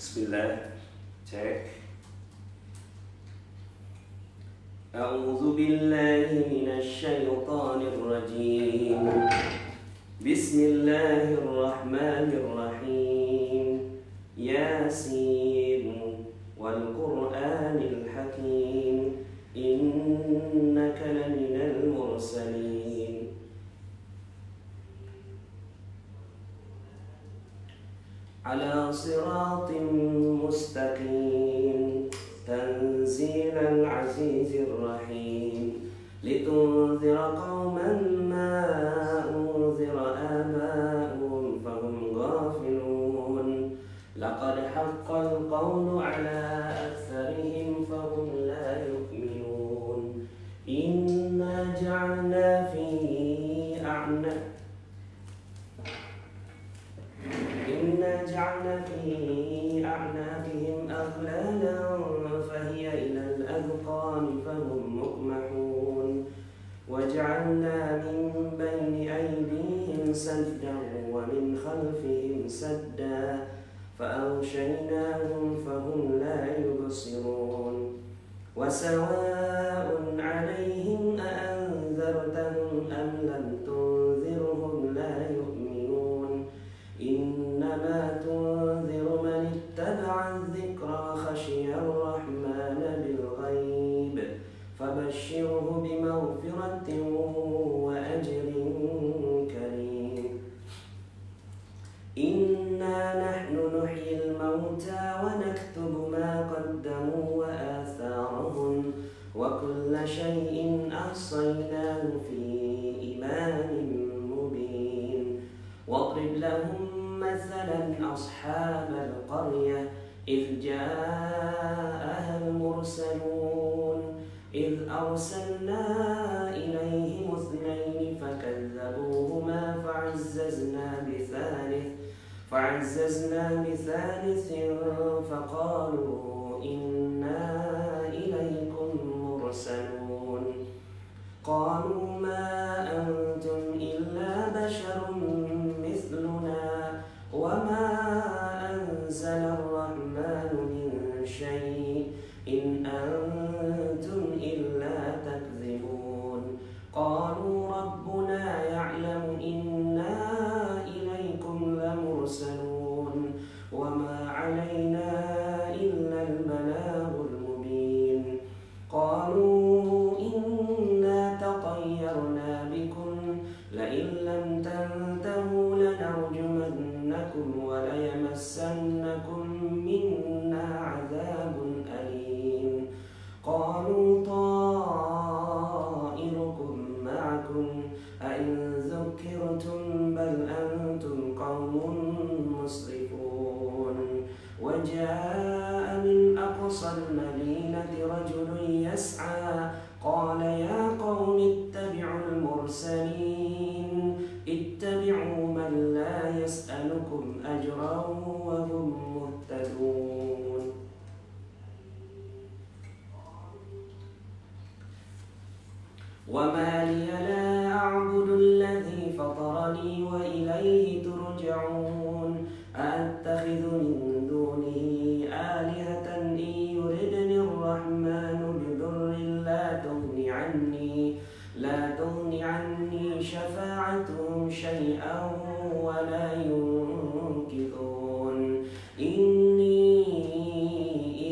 Bismillah, cek. A'udzu billahi minasy syaithanir rajim. Bismillahirrahmanirrahim. Yasin wal Qur'anil hakim. Innaka laminal mursalin. Ala siratim mustaqim. Tanzilal azizir rahim. Litunzira qauman ma unzira aba'uhum fahum ghafilun. Laqad haqqal qawlu ala aktharihim fahum la yu'minun. Inna ja'alna fi أعناقهم أغلالا فهي إلى الأذقان فهم مقمحون وجعلنا من بين أيديهم سدا ومن خلفهم سدا فأغشيناهم فهم لا يبصرون وسواء عليهم أأنذرتهم أم لم تنذرهم لا يؤمنون إنما تنذر من اتبع الذكر خشي الرحمن بالغيب فبشره بمغفرة وأجر كريم إنا نحن نحيي الموتى ونكتب ما قدموا وآثارهم وكل شيء أحصيناه في إمام مبين واضرب لهم مثلا أصحاب القرية إذ جاءها المرسلون إذ أرسلنا إليهم اثنين فكذبوهما فعززنا بثالث فقالوا إنا إليكم مرسلون قالوا ما أنتم إلا بشر مثلنا وما أنزل الرحمن من شيء إن أنتم إلا تكذبون قالوا ربنا يعلم إنا إليكم لمرسلون وما علينا إلا البلاغ المبين قالوا إنا تطيرنا بكم لئن لم تنتهوا لنرجمنكم وليمسنكم منا عذاب أليم قالوا طائركم معكم أئن ذكرتم بل أنتم قوم مسرفون وجاء من أقصى المدينة رجل يسعى قال يا قوم اتبعوا المرسلين اتبعوا من لا يسألكم أجرا وهم مهتدون وما لي لا أعبد الذي فطرني وإليه ترجعون أأتخذ من دونه آلهة إن يردني الرحمن بضر لا تغني عني شفاعتهم شيئا ولا ينقذون إني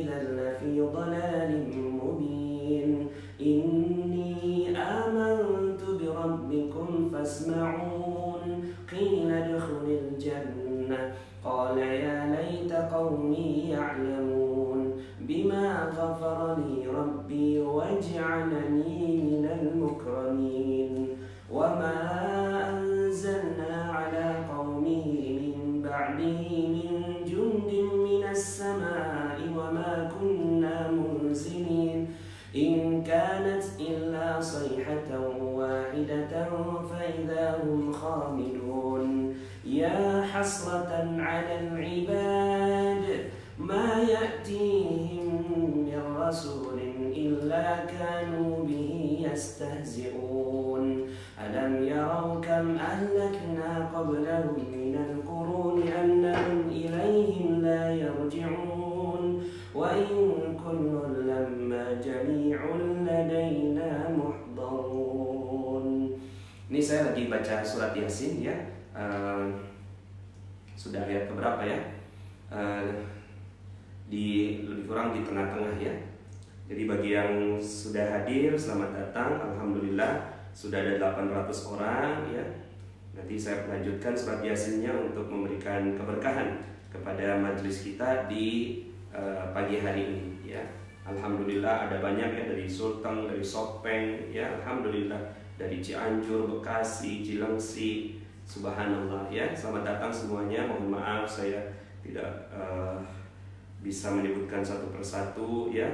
إذا لفي ضلال مبين إني آمنت بربكم فاسمعون قيل ادخل الجنة قال يا ليت قومي يعلمون بما غفر لي ربي وجعلني من المكرمين وما أنزلنا على قومه من بعده من جند من السماء وما كنا منزلين إن كانت إلا صيحة واحدة فإذا هم خامدون يا حسرة على العباد ما يأتيهم من رسول إلا كانوا به يستهزئون ألم يروا كم أهلكنا قبلهم من القرون أنهم إليهم لا يرجعون saya lagi baca surat Yasin ya. Sudah ayat keberapa ya? Lebih kurang di tengah-tengah ya. Jadi bagi yang sudah hadir, selamat datang. Alhamdulillah sudah ada 800 orang ya. Nanti saya melanjutkan surat Yasinnya untuk memberikan keberkahan kepada majelis kita di pagi hari ini ya. Alhamdulillah ada banyak ya, dari Sulteng, dari Sopeng ya, alhamdulillah, dari Cianjur, Bekasi, Cilengsi. Subhanallah ya. Selamat datang semuanya. Mohon maaf saya tidak bisa menyebutkan satu persatu ya.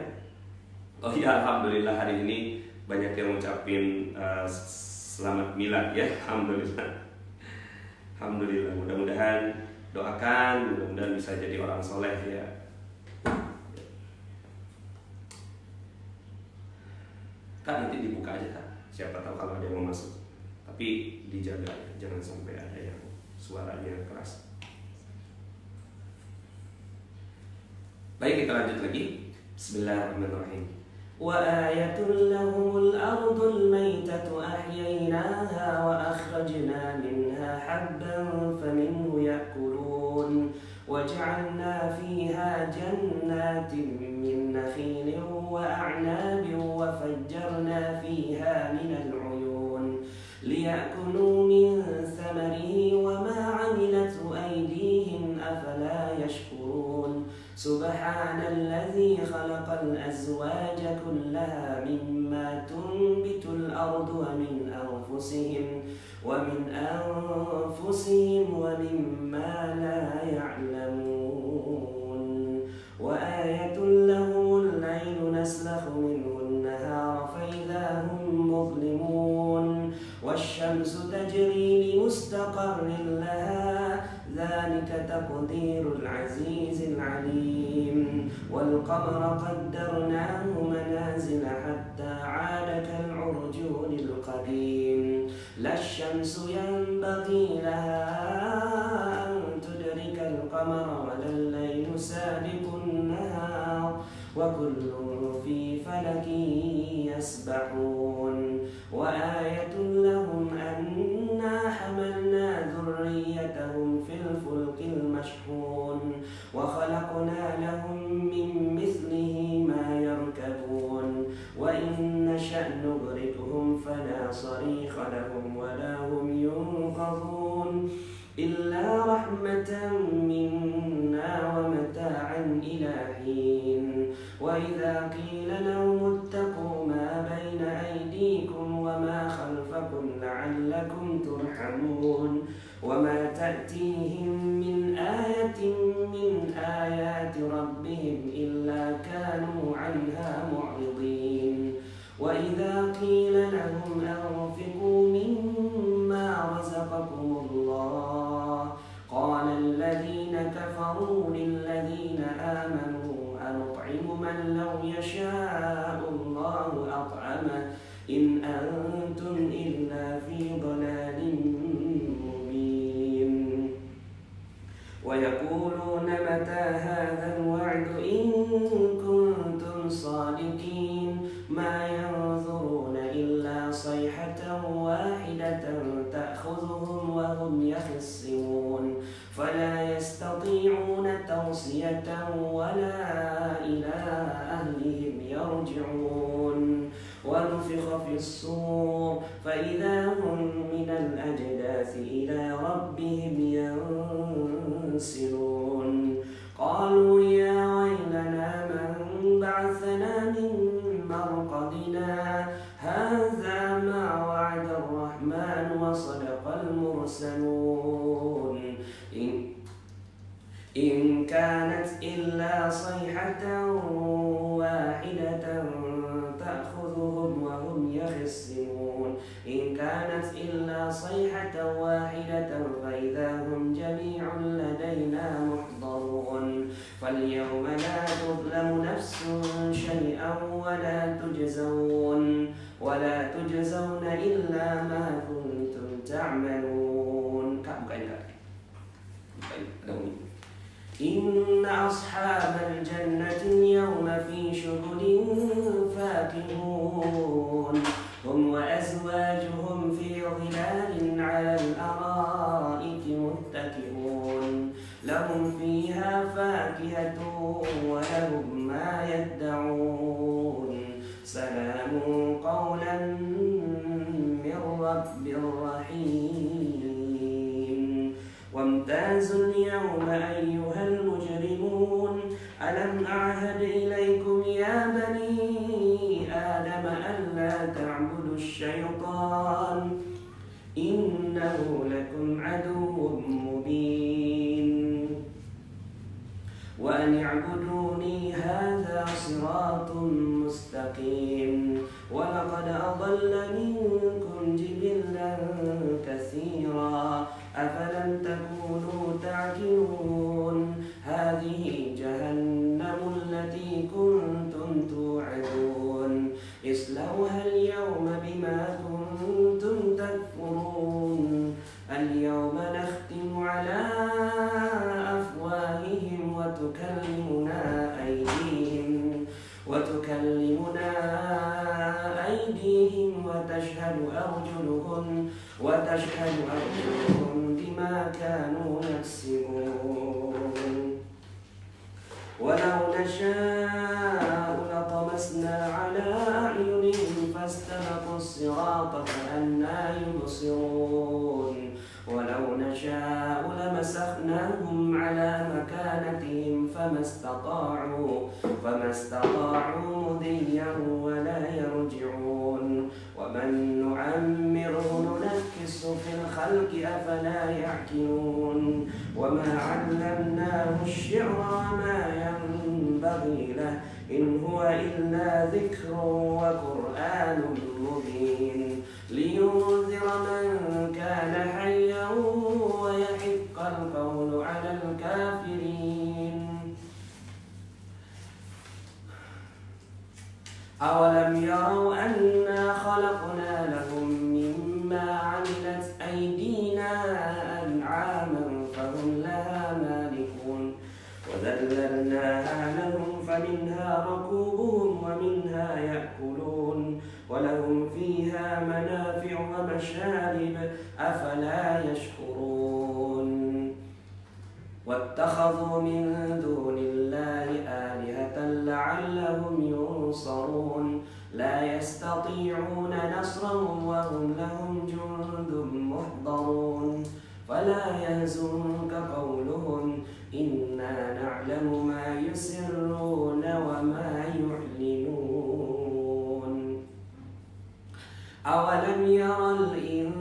Oh ya, alhamdulillah hari ini banyak yang ngucapin selamat milad ya. Alhamdulillah. Alhamdulillah, mudah-mudahan doakan, mudah-mudahan bisa jadi orang soleh ya. Kak, nanti dibuka aja Kak, siapa tahu kalau ada yang mau masuk. Tapi dijaga ya, jangan sampai ada yang suaranya keras. Baik, kita lanjut lagi. Bismillahirrahmanirrahim. وآية لهم الأرض الميتة أحييناها وأخرجنا منها حبا فمنه يأكلون وجعلنا فيها جنات من نخيل وأعناب وفجرنا فيها من العيون ليأكلوا من ثمره وما عملته أيديهم أفلا يشكرون سبحان الذي خلق الأزواج كلها مما تنبت الأرض ومن أنفسهم ومما لا يعلمون وآية لهم الليل نسلخ منه النهار فإذا هم مظلمون والشمس تجري لمستقر لها ذلك تقدير العزيز العليم والقمر قدرناه منازل حتى عاد كالعرجون القديم لا الشمس ينبغي لها أن تدرك القمر ولا الليل سابق النهار وكل في فلك يسبحون وآية لهم أنا حملنا ذريتهم في الفلك المشحون وخلقنا لهم من مثله ما يركبون وإن نشأ نغرقهم فلا صريخ لهم ولا هم ينقذون إلا رحمة منا ومتاعا إلى حين وإذا قيل لهم اتقوا ما بين أيديكم وما خلفكم لعلكم ترحمون وما تأتيهم من آية من آيات ربهم إلا كانوا عنها معرضين وإذا قيل لهم أنفقوا مما رزقكم الله قال الذين كفروا للذين آمنوا أنطعم من لو يشاء الله أطعمه إن أنتم إلا في ضلال مبين ويقولون متى هذا الوعد إن كنتم صادقين ما ينظرون إلا صيحة واحدة تأخذهم وهم يخصمون فلا يستطيعون توصية ولا إلى أهلهم يرجعون ونفخ في الصور فإذا هم من الأجداث إلى ربهم ينسلون قالوا يا ويلنا من بعثنا من مرقدنا هذا ما وعد الرحمن وصدق المرسلون إن كانت إلا صيحة واحدة تأخذهم وهم يخصمون إن كانت إلا صيحة واحدة فإذا هم جميع لدينا محضرون فاليوم لا تظلم نفس شيئا ولا تجزون إلا ما كنتم تعملون. إن أصحاب الجنة اليوم في شغل فاكهون هم وأزواجهم في ظلال على الأرائك متكئون لهم فيها فاكهة ولهم ما يدعون سلام قولا من رب رحيم وامتازوا اليوم أيها المجرمون ألم أعهد إليكم يا بني آدم ألا تعبدوا الشيطان إنه لكم عدو مبين وأن اعبدوني هذا صراط مستقيم ولقد أضل منكم جبلا كثيرا أفلم تكونوا تعقلون هذه جهنم التي كنتم توعدون اصلوها اليوم بما كنتم تكفرون اليوم نختم على أفواههم وتكلمنا أيديهم وتشهد أرجلهم بما كانوا يكسبون ولو نشاء لطمسنا على أعينهم فاستبقوا الصراط فأنى يبصرون ولو نشاء لمسخناهم على مكانتهم فما استطاعوا مضيا ولا يرجعون ومن نعمره ننكسه في الخلق أفلا يعقلون وما علمناه الشعر وما ينبغي له إن هو إلا ذكر وقرآن مبين لينذر من كان حيا ويحق القول على الكافرين أولم يروا أنا خلقنا لهم مما عملت أيدينا أنعاما فهم لها مالكون وذللناها لهم فمنها ركوبهم ومنها يأكلون ولهم فيها منافع ومشارب أفلا يشكرون واتخذوا من دون الله آلهة لعلهم ينصرون لا يستطيعون نصرهم وهم لهم جند محضرون فلا يهزنك قولهم إنا نعلم ما يسرون وما يعلنون أولم يرى الإنسان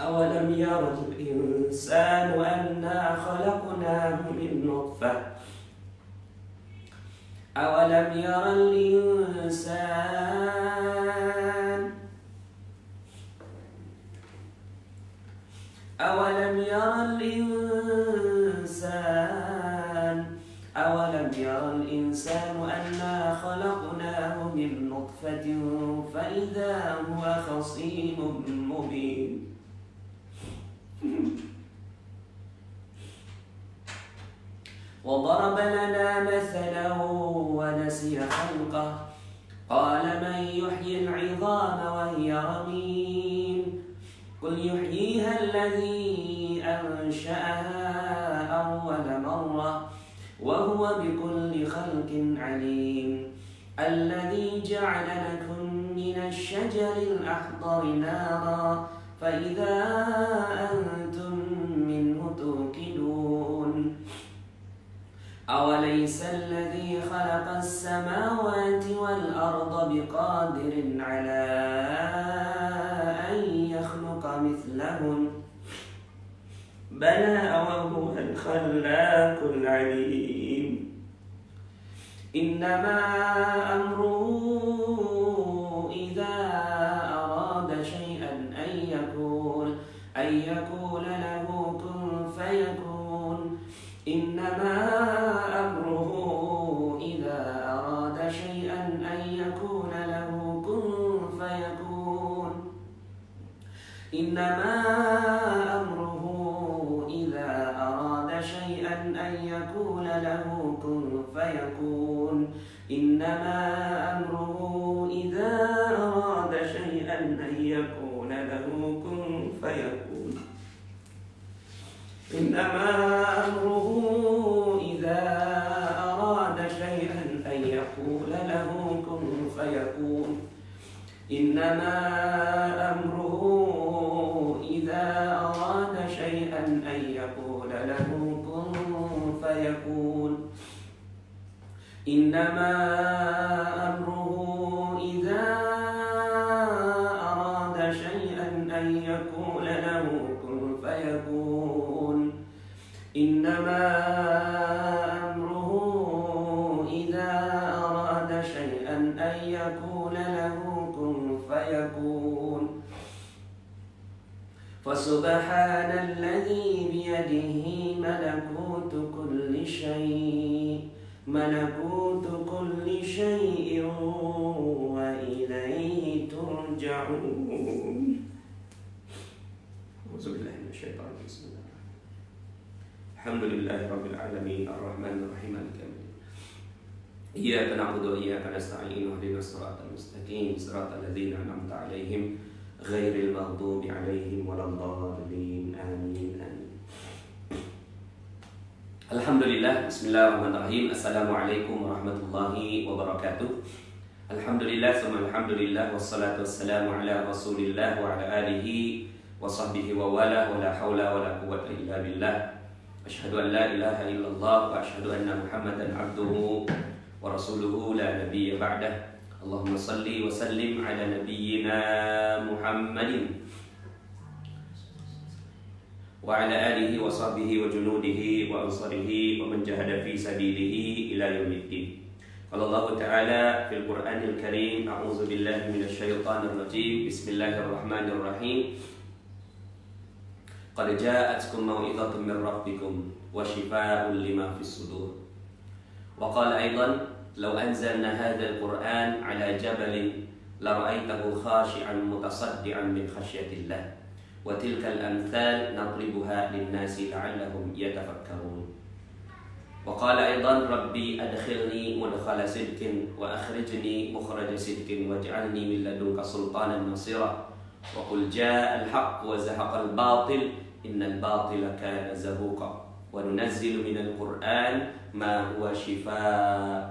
أولم يرى الإنسان أنا خلقناه من نطفة أولم يرى الإنسان أنا خلقناه من نطفة فإذا هو خصيم مبين وضرب لنا مثلا ونسي خلقه قال من يحيي العظام وهي رميم قل يحييها الذي أنشأها أول مرة وهو بكل خلق عليم الذي جعل لكم من الشجر الأخضر نارا فإذا أنتم منه توقدون أوليس الذي خلق السماوات والأرض بقادر على أن يخلق مثلهم بلى وهو الخلاق العليم إنما أمره إذا أراد شيئا أن يقول له كن فيكون إنما أمره إذا أراد شيئا أن يقول له كن فيكون إنما أمره إذا أراد شيئا أن يقول له كن فيكون إنما أمره إذا أراد شيئا أن يقول له كن فيكون إنما أمره إذا أراد شيئا أن يقول له كن فيكون إنما أمره إذا أراد شيئا أن يقول له كن فيكون إنما أمره إذا أراد شيئا أن يقول له كن فيكون فسبحان الذي بيده ملكوت كل شيء وإليه ترجعون. أعوذ بالله من الشيطان الرجيم. بسم الله الرحمن الرحيم. الحمد لله رب العالمين الرحمن الرحيم مالك يوم الدين. إياك نعبد وإياك نستعين اهدنا الصراط المستقيم صراط الذين أنعمت عليهم غير المغضوب عليهم ولا الضالين آمين. Alhamdulillah, bismillahirrahmanirrahim. Assalamualaikum warahmatullahi wabarakatuh. Alhamdulillah, summa alhamdulillah, wassalatu wassalamu ala rasulillah wa ala alihi wa sahbihi wa wala wa la hawla wa la quwwata illa billah. Asyhadu an la ilaha illallah wa asyhadu anna muhammadan abduhu wa rasuluhu la nabiyya ba'dah. Allahumma salli wa sallim ala nabiyyina Muhammadin wa ala alihi wa sahbihi wa junudihi wa ansarihi wa man jahada fi sabilihi ila yaumiddin. Qala Allah Ta'ala fil Qur'anil Karim, a'udzu billahi minasy syaithanir rajim. Bismillahirrahmanirrahim. Qad ja'atkum mau'izatun min rabbikum wa shifaa'un lima fis sudur. Wa qala aidan law anzalna hadzal Qur'an 'ala jabalin la ra'aitahu khashi'an mutasaddian min khasyatillah. Wa tilkal amthal nadribuha lin-nasi la'allahum yatafakkarun. Wa qala aidan rabbi adkhilni mudkhala sidqin wa akhrijni mukhraja sidqin waj'alni min ladunka sultanan nasira. Wa qul jaa'a al-haqq wa zahaqa al-batil innal batila kana zahuqa. Wa nunazzilu minal qur'an ma huwa shifaa'un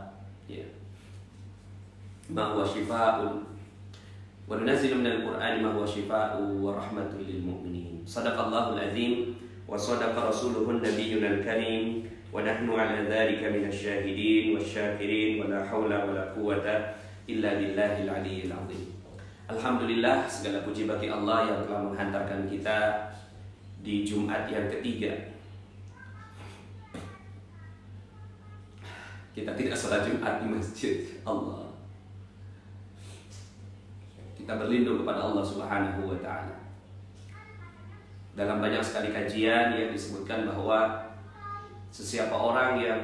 wa nunazzilu minal qur'ani ma huwa shifaa'un wa rahmatun lil mu'minin. Shadaqallahul azim wa shadaqa rasuluhun nabiyyunal karim wa nahnu 'ala dzalika minasy syahidin wasyakirin wa la haula wa la quwwata illa billahil aliyyil azim. Alhamdulillah, segala puji bagi Allah yang telah menghantarkan kita di Jumat yang ketiga. Kita tidak salat Jumat di masjid Allah. Kita berlindung kepada Allah Subhanahu wa Ta'ala. Dalam banyak sekali kajian yang disebutkan bahwa sesiapa orang yang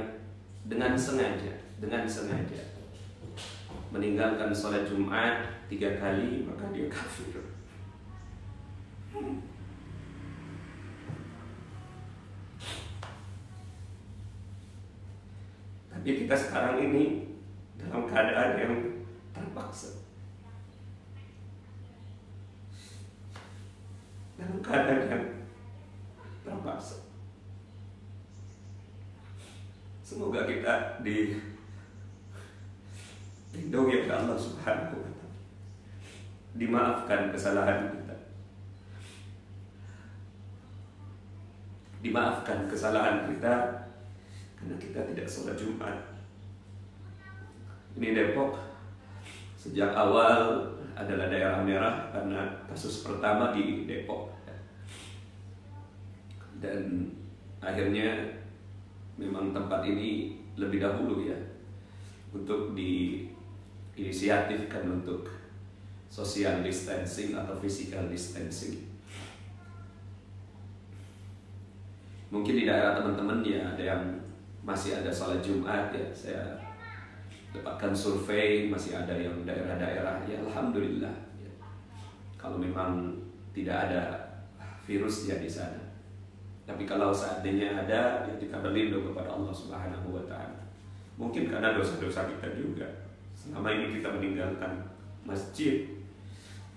dengan sengaja meninggalkan sholat Jumat 3 kali, maka dia kafir. Tapi kita sekarang ini dalam keadaan yang terpaksa. Dalam keadaan yang terpaksa. Semoga kita dilindungi oleh Allah Subhanahu wa Ta'ala. Dimaafkan kesalahan kita. Dimaafkan kesalahan kita karena kita tidak sholat Jumat. Ini Depok sejak awal adalah daerah merah karena kasus pertama di Depok, dan akhirnya memang tempat ini lebih dahulu ya untuk diinisiatifkan untuk social distancing atau physical distancing. Mungkin di daerah teman-teman ya ada yang masih ada sholat Jumat ya, saya dapatkan survei masih ada yang daerah-daerah ya, alhamdulillah ya. Kalau memang tidak ada virusnya di sana. Tapi kalau seandainya ada, ya kita berlindung kepada Allah Subhanahu wa Ta'ala. Mungkin karena dosa-dosa kita juga. Selama ini kita meninggalkan masjid,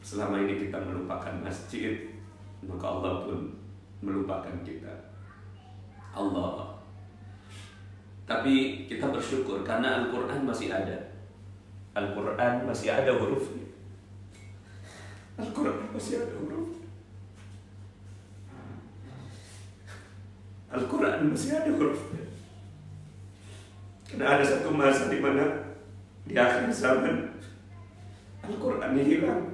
selama ini kita melupakan masjid, maka Allah pun melupakan kita. Allah. Tapi kita bersyukur karena Al-Quran masih ada. Al-Quran masih ada hurufnya. Al-Quran masih ada huruf. Al-Quran masih ada hurufnya. Karena ada satu masa di mana di akhir zaman Al-Quran hilang.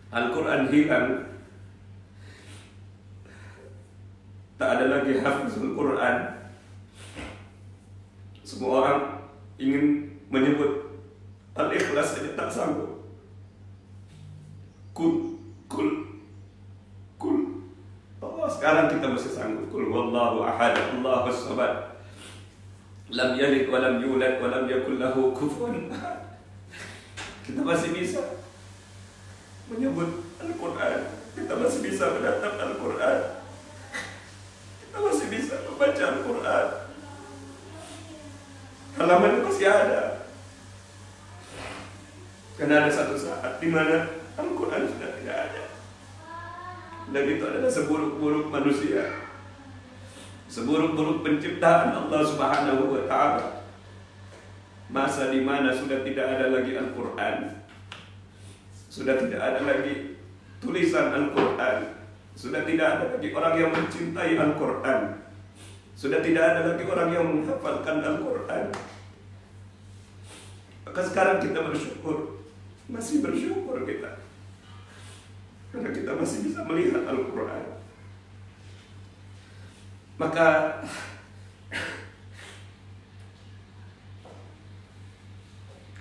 Al-Quran hilang. Tak ada lagi hafizul Quran. Semua orang ingin menyebut Al-Ikhlas saja tak sanggup. Kul. Allah, sekarang kita masih sanggup. Kul wallahu ahad, Allahus samad. Lam yalid wa lam yulad wa lam yakul lahu kufuwan ahad. Kita masih bisa menyebut Al-Quran. Kita masih bisa menatap Al-Quran. Kita masih bisa membaca Al-Quran. Halaman masih ada. Karena ada satu saat di mana Al-Quran sudah tidak ada. Dan itu adalah seburuk-buruk manusia, seburuk-buruk penciptaan Allah Subhanahu wa Ta'ala. Masa di mana sudah tidak ada lagi Al-Quran, sudah tidak ada lagi tulisan Al-Quran, sudah tidak ada lagi orang yang mencintai Al-Quran, sudah tidak ada lagi orang yang menghafalkan Al-Quran. Maka sekarang kita bersyukur, masih bersyukur kita, karena kita masih bisa melihat Al-Quran. Maka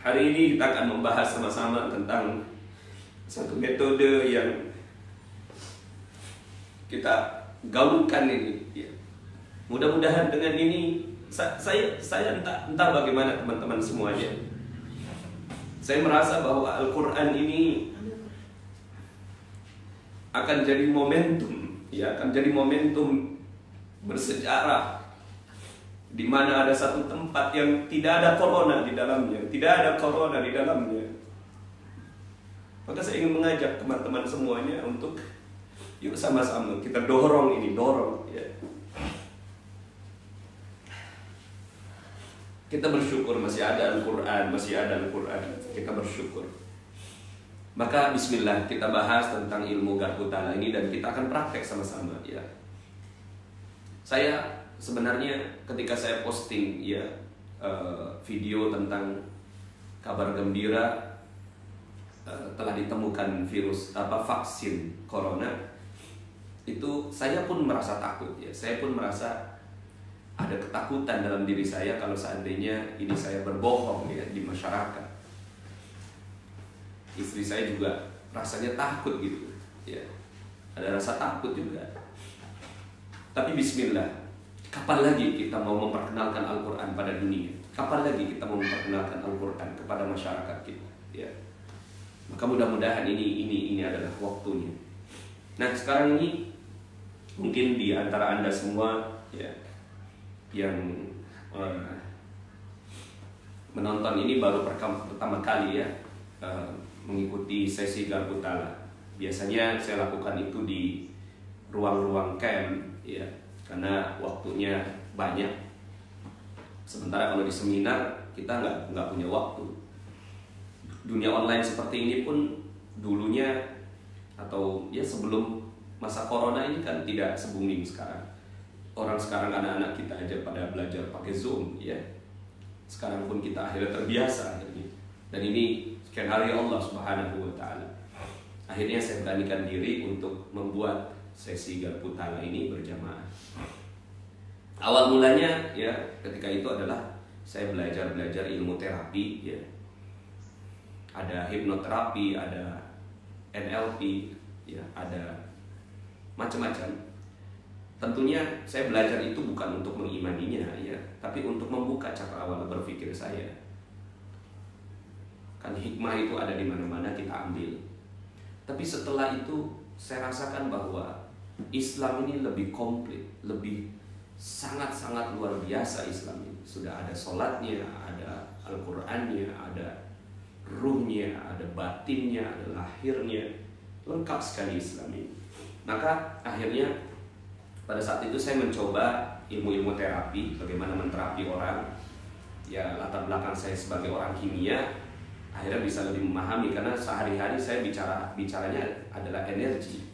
hari ini kita akan membahas sama-sama tentang satu metode yang kita gaungkan ini. Mudah-mudahan dengan ini saya entah bagaimana teman-teman semuanya. Saya merasa bahwa Al-Quran ini akan jadi momentum, akan jadi momentum bersejarah, di mana ada satu tempat yang tidak ada corona di dalamnya, Maka saya ingin mengajak teman-teman semuanya untuk yuk sama-sama kita dorong ini. Kita bersyukur masih ada Al-Quran, kita bersyukur. Maka bismillah, kita bahas tentang ilmu garpu tala ini dan kita akan praktek sama-sama ya. Saya sebenarnya ketika saya posting video tentang kabar gembira telah ditemukan vaksin corona, itu saya pun merasa takut ya. Saya pun merasa ada ketakutan dalam diri saya kalau seandainya ini saya berbohong ya di masyarakat. Istri saya juga rasanya takut gitu ya, ada rasa takut juga. Tapi bismillah, kapan lagi kita mau memperkenalkan Al-Quran pada dunia? Kapan lagi kita mau memperkenalkan Al-Quran kepada masyarakat kita ya? Maka mudah-mudahan ini adalah waktunya. Nah sekarang ini mungkin di antara Anda semua ya yang menonton ini baru pertama kali ya mengikuti sesi garpu tala. Biasanya saya lakukan itu di ruang-ruang camp ya, karena waktunya banyak. Sementara kalau di seminar kita nggak punya waktu. Dunia online seperti ini pun dulunya atau ya sebelum masa corona ini kan tidak se-booming sekarang. Orang sekarang anak-anak kita aja pada belajar pakai Zoom ya. Sekarang pun kita akhirnya terbiasa akhirnya. Dan ini sekian hari Allah Subhanahu wa Ta'ala. Akhirnya saya beranikan diri untuk membuat sesi garpu tala ini berjamaah. Awal mulanya ya ketika itu adalah saya belajar ilmu terapi ya. Ada hipnoterapi, ada NLP ya, ada macam-macam. Tentunya saya belajar itu bukan untuk mengimaninya ya, tapi untuk membuka cakra awal berpikir saya. Kan hikmah itu ada di mana-mana kita ambil. Tapi setelah itu saya rasakan bahwa Islam ini lebih komplit, lebih sangat-sangat luar biasa Islam ini. Sudah ada sholatnya, ada Al-Qur'annya, ada ruhnya, ada batinnya, ada lahirnya. Lengkap sekali Islam ini. Maka akhirnya pada saat itu saya mencoba ilmu-ilmu terapi, bagaimana menterapi orang. Ya, latar belakang saya sebagai orang kimia akhirnya bisa lebih memahami, karena sehari-hari saya bicaranya adalah energi.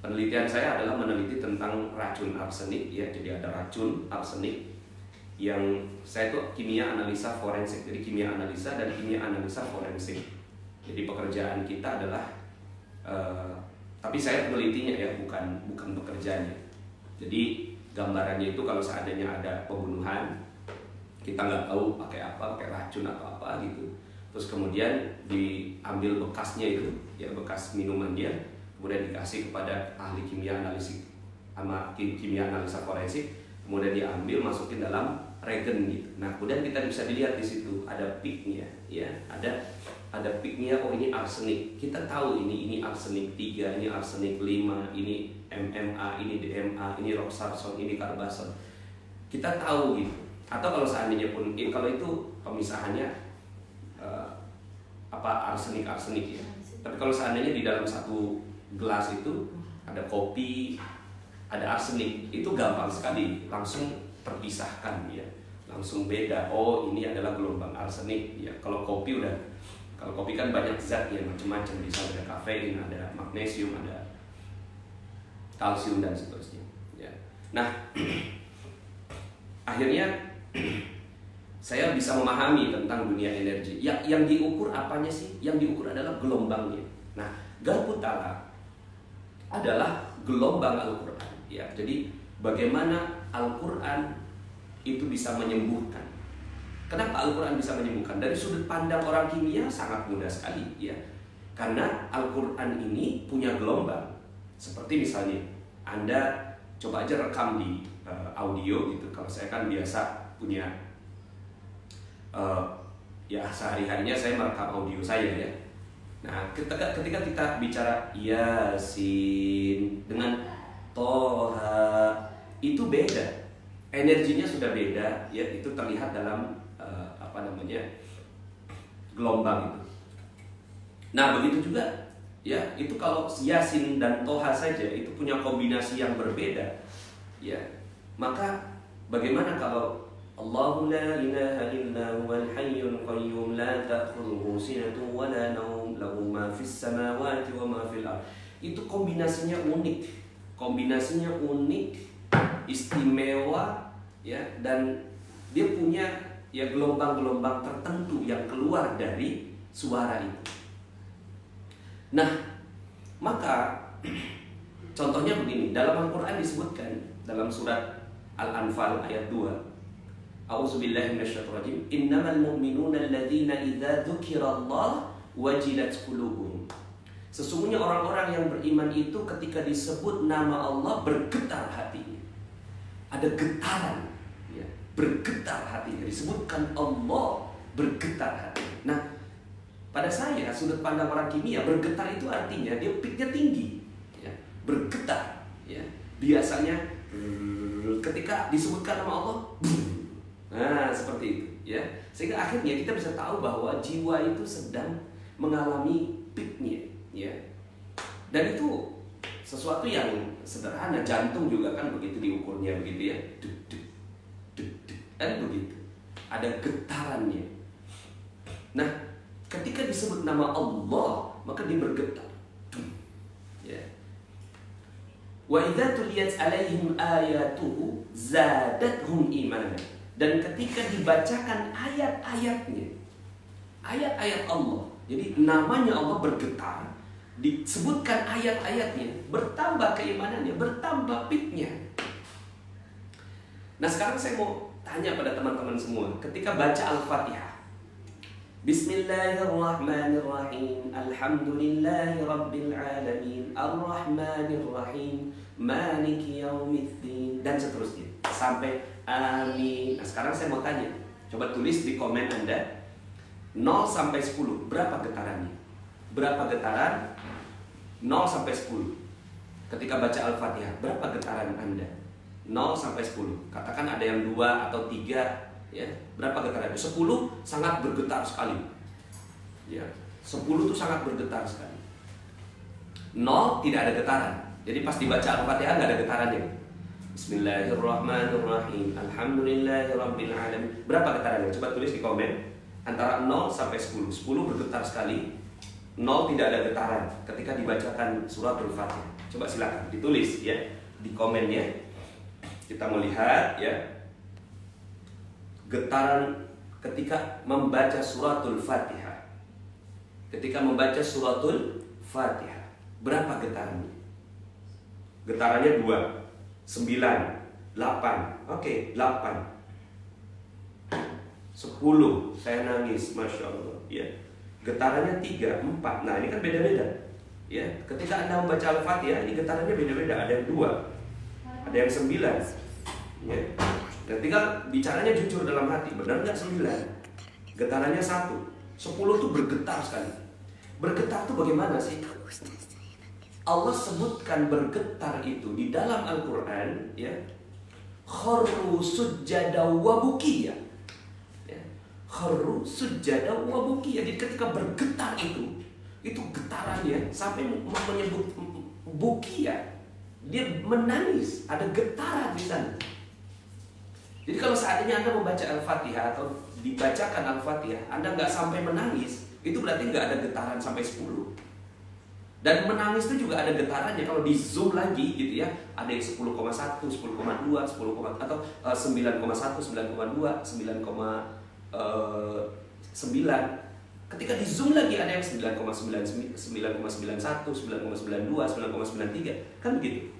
Penelitian saya adalah meneliti tentang racun arsenik, ya. Jadi ada racun arsenik yang saya tuh kimia analisa forensik. Jadi kimia analisa dan kimia analisa forensik. Jadi pekerjaan kita adalah tapi saya penelitinya ya, bukan pekerjaannya. Jadi gambarannya itu kalau seandainya ada pembunuhan, kita nggak tahu pakai apa, pakai racun atau apa gitu. Terus kemudian diambil bekasnya itu, ya bekas minuman dia, kemudian dikasih kepada ahli kimia analisis sama kimia analisa forensik, kemudian diambil masukin dalam regen gitu. Nah, kemudian kita bisa dilihat di situ ada peaknya, ya ada peaknya. Oh, ini arsenik. Kita tahu ini arsenik 3, ini arsenik 5, ini MMA, ini DMA, ini roxarson, ini carbason. Kita tahu gitu. Atau kalau seandainya pun, kalau itu pemisahannya arsenik ya. Tapi kalau seandainya di dalam satu gelas itu ada kopi, ada arsenik, itu gampang sekali langsung terpisahkan ya, langsung beda. Oh, ini adalah gelombang arsenik ya. Kalau kopi kan banyak zatnya macam-macam, bisa ada kafein, ada magnesium, ada kalsium dan seterusnya ya. Nah, akhirnya saya bisa memahami tentang dunia energi. Yang diukur apanya sih? Yang diukur adalah gelombangnya. Nah, Galputara adalah gelombang Al-Quran. Ya, jadi bagaimana Al-Quran itu bisa menyembuhkan? Kenapa Al-Quran bisa menyembuhkan? Dari sudut pandang orang kimia sangat mudah sekali, ya. Karena Al-Quran ini punya gelombang. Seperti misalnya Anda coba aja rekam di audio gitu. Kalau saya kan biasa punya ya sehari-harinya saya merekam audio saya ya. Nah, ketika kita bicara Yasin dengan Toha, itu beda, energinya sudah beda ya. Itu terlihat dalam gelombang itu. Nah, begitu juga ya, itu kalau Yasin dan Toha saja itu punya kombinasi yang berbeda ya. Maka bagaimana kalau Allahu la ilaha illa huwal hayyul qayyum la ta'khudhuhu sinatun wa la nawm lahu ma fis samawati wa ma fil ardh. Itu kombinasinya unik. Kombinasinya unik, istimewa ya, dan dia punya ya gelombang-gelombang tertentu yang keluar dari suara itu. Nah, maka contohnya begini, dalam Al-Qur'an disebutkan dalam surat Al-Anfal ayat 2. A'udzubillahi minasyaitonirrajim. Innamal mu'minuna alladzina idza dzukirallah wajilat qulubuhum. Sesungguhnya orang-orang yang beriman itu ketika disebut nama Allah bergetar hatinya. Ada getaran, ya, bergetar hatinya. Disebutkan Allah, bergetar hatinya. Nah, pada saya sudut pandang orang kimia, bergetar itu artinya dia peaknya tinggi, ya, bergetar, ya. Biasanya ketika disebutkan nama Allah, nah seperti itu, ya. Sehingga akhirnya kita bisa tahu bahwa jiwa itu sedang mengalami peaknya, ya. Dan itu sesuatu yang sederhana. Jantung juga kan begitu diukurnya, begitu ya, duk, duk, duk, duk, kan begitu. Ada getarannya. Nah, ketika disebut nama Allah, maka dia bergetar. Ya. Wa idza tuliyat alaihim ayatuhu zadatuhum imanan. Dan ketika dibacakan ayat-ayatnya, ayat-ayat Allah, jadi namanya Allah bergetar, disebutkan ayat-ayatnya, bertambah keimanannya, bertambah peaknya. Nah, sekarang saya mau tanya pada teman-teman semua, ketika baca Al-Fatihah, Bismillahirrahmanirrahim, Alhamdulillahi Rabbil Alamin, Ar-Rahmanirrahim, Maliki Yaumiddin, dan seterusnya sampai amin. Nah, sekarang saya mau tanya, coba tulis di komen Anda 0 sampai 10, berapa getarannya? Berapa getaran 0 sampai 10. Ketika baca Al-Fatihah, berapa getaran Anda? 0 sampai 10. Katakan ada yang 2 atau 3, ya. Berapa getaran? 10 sangat bergetar sekali. Ya. 10 itu sangat bergetar sekali. 0 tidak ada getaran. Jadi pas dibaca Al-Fatihah nggak ada getarannya. Bismillahirrahmanirrahim. Alhamdulillahirabbil alamin. Berapa getarannya? Coba tulis di komen. Antara 0 sampai 10. 10 bergetar sekali. 0 tidak ada getaran ketika dibacakan suratul Fatihah. Coba silakan ditulis ya di komennya. Kita melihat ya getaran ketika membaca suratul Fatihah. Ketika membaca suratul Fatihah, berapa getarannya? Getarannya 2, 9, 8. Oke, 8. 10, saya nangis, Masya Allah ya. Getarannya 3, 4. Nah ini kan beda-beda ya. Ketika Anda membaca Al-Fatihah, ini getarannya beda-beda. Ada yang 2, ada yang 9 ya. Dan tinggal bicaranya jujur dalam hati. Benar nggak 9? Getarannya 1. 10 itu bergetar sekali. Bergetar itu bagaimana sih? Allah sebutkan bergetar itu di dalam Al-Quran ya. Kharru sujjada wa bukiya ya. Kharru sujjada wa bukiya. Jadi ketika bergetar itu getarannya sampai menyebut bukiya. Dia menangis, ada getaran di sana. Jadi kalau seandainya Anda membaca Al-Fatihah atau dibacakan Al-Fatihah, Anda nggak sampai menangis, itu berarti nggak ada getaran sampai 10. Dan menangis itu juga ada getarannya. Kalau di zoom lagi gitu ya, ada yang 10,1, 10,2, 10, atau 9,1, 9,2, 9,9. Ketika di zoom lagi ada yang 9,91, 9,92, 9,93, kan begitu.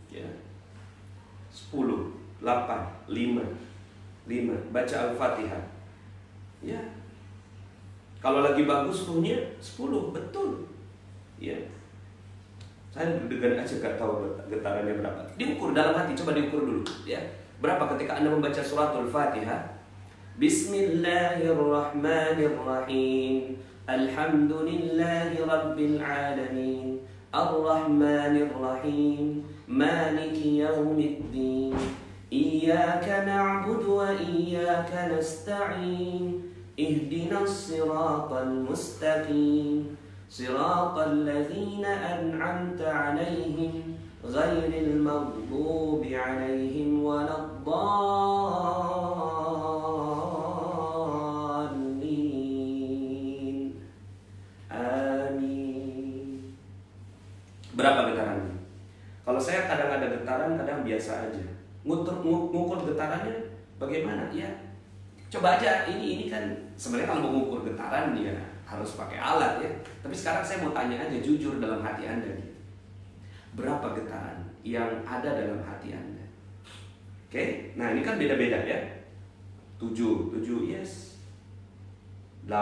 Ya. 10, 8, 5. Baca Al-Fatihah. Ya. Kalau lagi bagus ruhnya 10, betul. Ya. Saya deg-degan aja gak tahu getarannya berapa. Diukur dalam hati, coba diukur dulu ya. Berapa ketika Anda membaca suratul Fatihah? Bismillahirrahmanirrahim. Alhamdulillahirabbil alamin. Ar-Rahmanir-Rahim. Maliki yaumiddin. Iyyaka na'budu wa iyyaka nasta'in. Ihdinas siratal mustaqim. Siratal ladzina an'amta 'alaihim ghairil maghdubi 'alaihim waladdallin. Amin. Berapa getarannya? Kalau saya kadang ada getaran, kadang biasa aja. Ngukur getarannya bagaimana? Ya, coba aja. Ini kan sebenarnya kalau mau mengukur getaran ya harus pakai alat ya. Tapi sekarang saya mau tanya aja jujur dalam hati Anda. Berapa getaran yang ada dalam hati Anda? Oke, nah ini kan beda-beda ya. 7 yes. 8.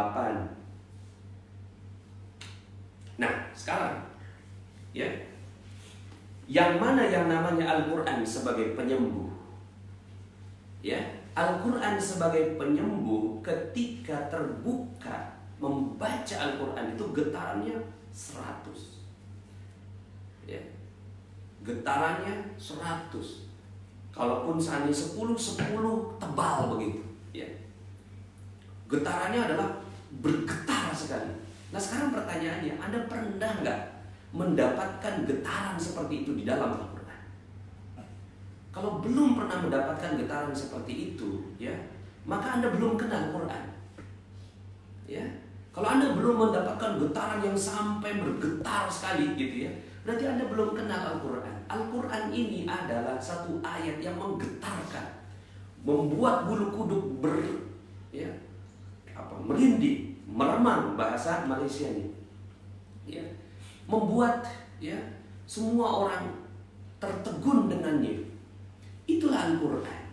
Nah sekarang ya, yang mana yang namanya Al-Quran sebagai penyembuh? Ya, Al-Quran sebagai penyembuh ketika terbuka membaca Al-Quran itu getarannya 100. Ya. Getarannya 100. Kalaupun seandainya 10 tebal begitu, ya. Getarannya adalah bergetar sekali. Nah, sekarang pertanyaannya, Anda pernah nggak mendapatkan getaran seperti itu di dalam Al-Quran? Kalau belum pernah mendapatkan getaran seperti itu, ya, maka Anda belum kenal Quran. Ya. Kalau Anda belum mendapatkan getaran yang sampai bergetar sekali gitu ya, berarti Anda belum kenal Al-Quran. Al-Quran ini adalah satu ayat yang menggetarkan, membuat bulu kuduk merinding, meremang bahasa Malaysianya. Ya. Membuat ya semua orang tertegun dengannya. Itulah Al-Quran.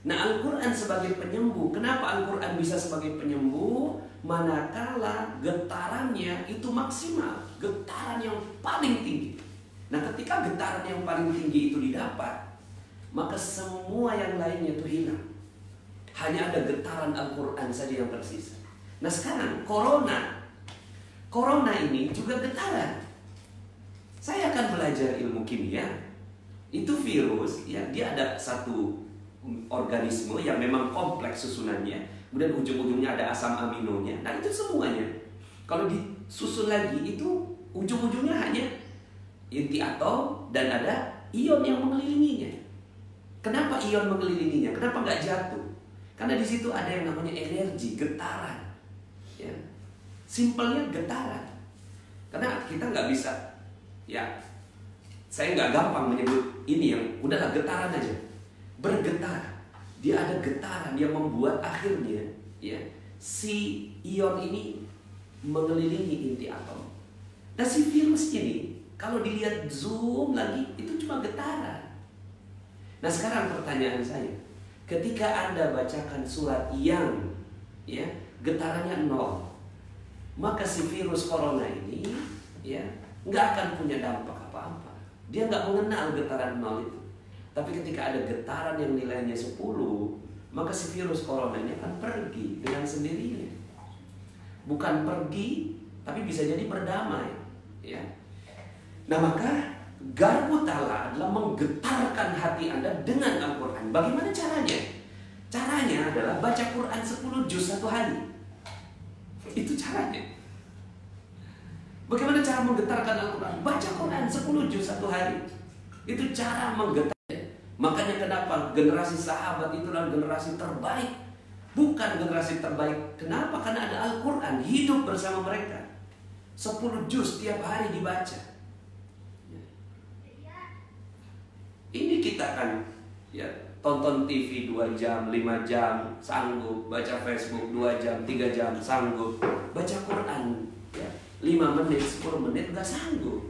Nah, Al-Quran sebagai penyembuh. Kenapa Al-Quran bisa sebagai penyembuh? Manakala getarannya itu maksimal, getaran yang paling tinggi. Nah, ketika getaran yang paling tinggi itu didapat, maka semua yang lainnya itu hilang. Hanya ada getaran Al-Quran saja yang tersisa. Nah, sekarang Corona corona ini juga getaran. Saya akan belajar ilmu kimia. Itu virus, ya, dia ada satu organisme yang memang kompleks susunannya. Kemudian ujung-ujungnya ada asam aminonya. Nah itu semuanya. Kalau disusun lagi itu ujung-ujungnya hanya inti atom dan ada ion yang mengelilinginya. Kenapa ion mengelilinginya? Kenapa nggak jatuh? Karena di situ ada yang namanya energi, getaran. Ya. Simpelnya getaran. Karena kita nggak bisa, ya, saya nggak gampang menyebut ini yang udahlah getaran aja. Bergetar. Dia ada getaran yang membuat akhirnya, ya, si ion ini mengelilingi inti atom. Nah si virus ini kalau dilihat zoom lagi itu cuma getaran. Nah sekarang pertanyaan saya, ketika Anda bacakan surat yang, ya, getarannya 0, maka si virus corona ini, ya, nggak akan punya dampak apa-apa. Dia nggak mengenal getaran 0 itu. Tapi ketika ada getaran yang nilainya 10, maka si virus corona ini akan pergi dengan sendirinya. Bukan pergi, tapi bisa jadi berdamai, ya. Nah maka garpu ta'ala adalah menggetarkan hati Anda dengan Al-Quran. Bagaimana caranya? Caranya adalah baca Quran 10 juz satu hari. Itu caranya. Bagaimana cara menggetarkan Al-Quran? Baca Quran 10 juz satu hari. Itu cara menggetarkan. Makanya kenapa generasi sahabat itu adalah generasi terbaik. Bukan generasi terbaik. Kenapa? Karena ada Al-Quran hidup bersama mereka. 10 juz tiap hari dibaca. Ini kita kan, ya, tonton TV 2 jam, 5 jam, sanggup. Baca Facebook 2 jam, 3 jam, sanggup. Baca Quran, ya, 5 menit, 10 menit, gak sanggup.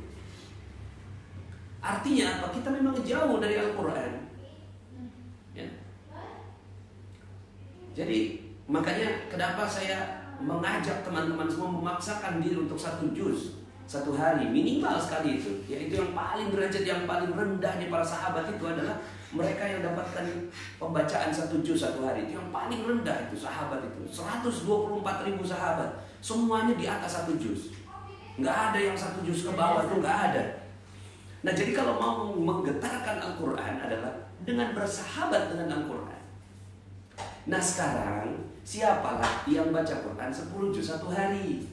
Artinya apa? Kita memang jauh dari Al-Quran, ya. Jadi makanya kenapa saya mengajak teman-teman semua memaksakan diri untuk 1 juz satu hari, minimal sekali itu. Yaitu yang paling derajat yang paling rendahnya para sahabat itu adalah mereka yang dapatkan pembacaan 1 juz satu hari. Itu yang paling rendah itu sahabat itu. 124.000 sahabat, semuanya di atas 1 juz. Nggak ada yang 1 juz ke bawah, itu nggak ada. Nah jadi kalau mau menggetarkan Al-Quran adalah dengan bersahabat dengan Al-Quran. Nah sekarang siapalah yang baca Quran 10 juz satu hari,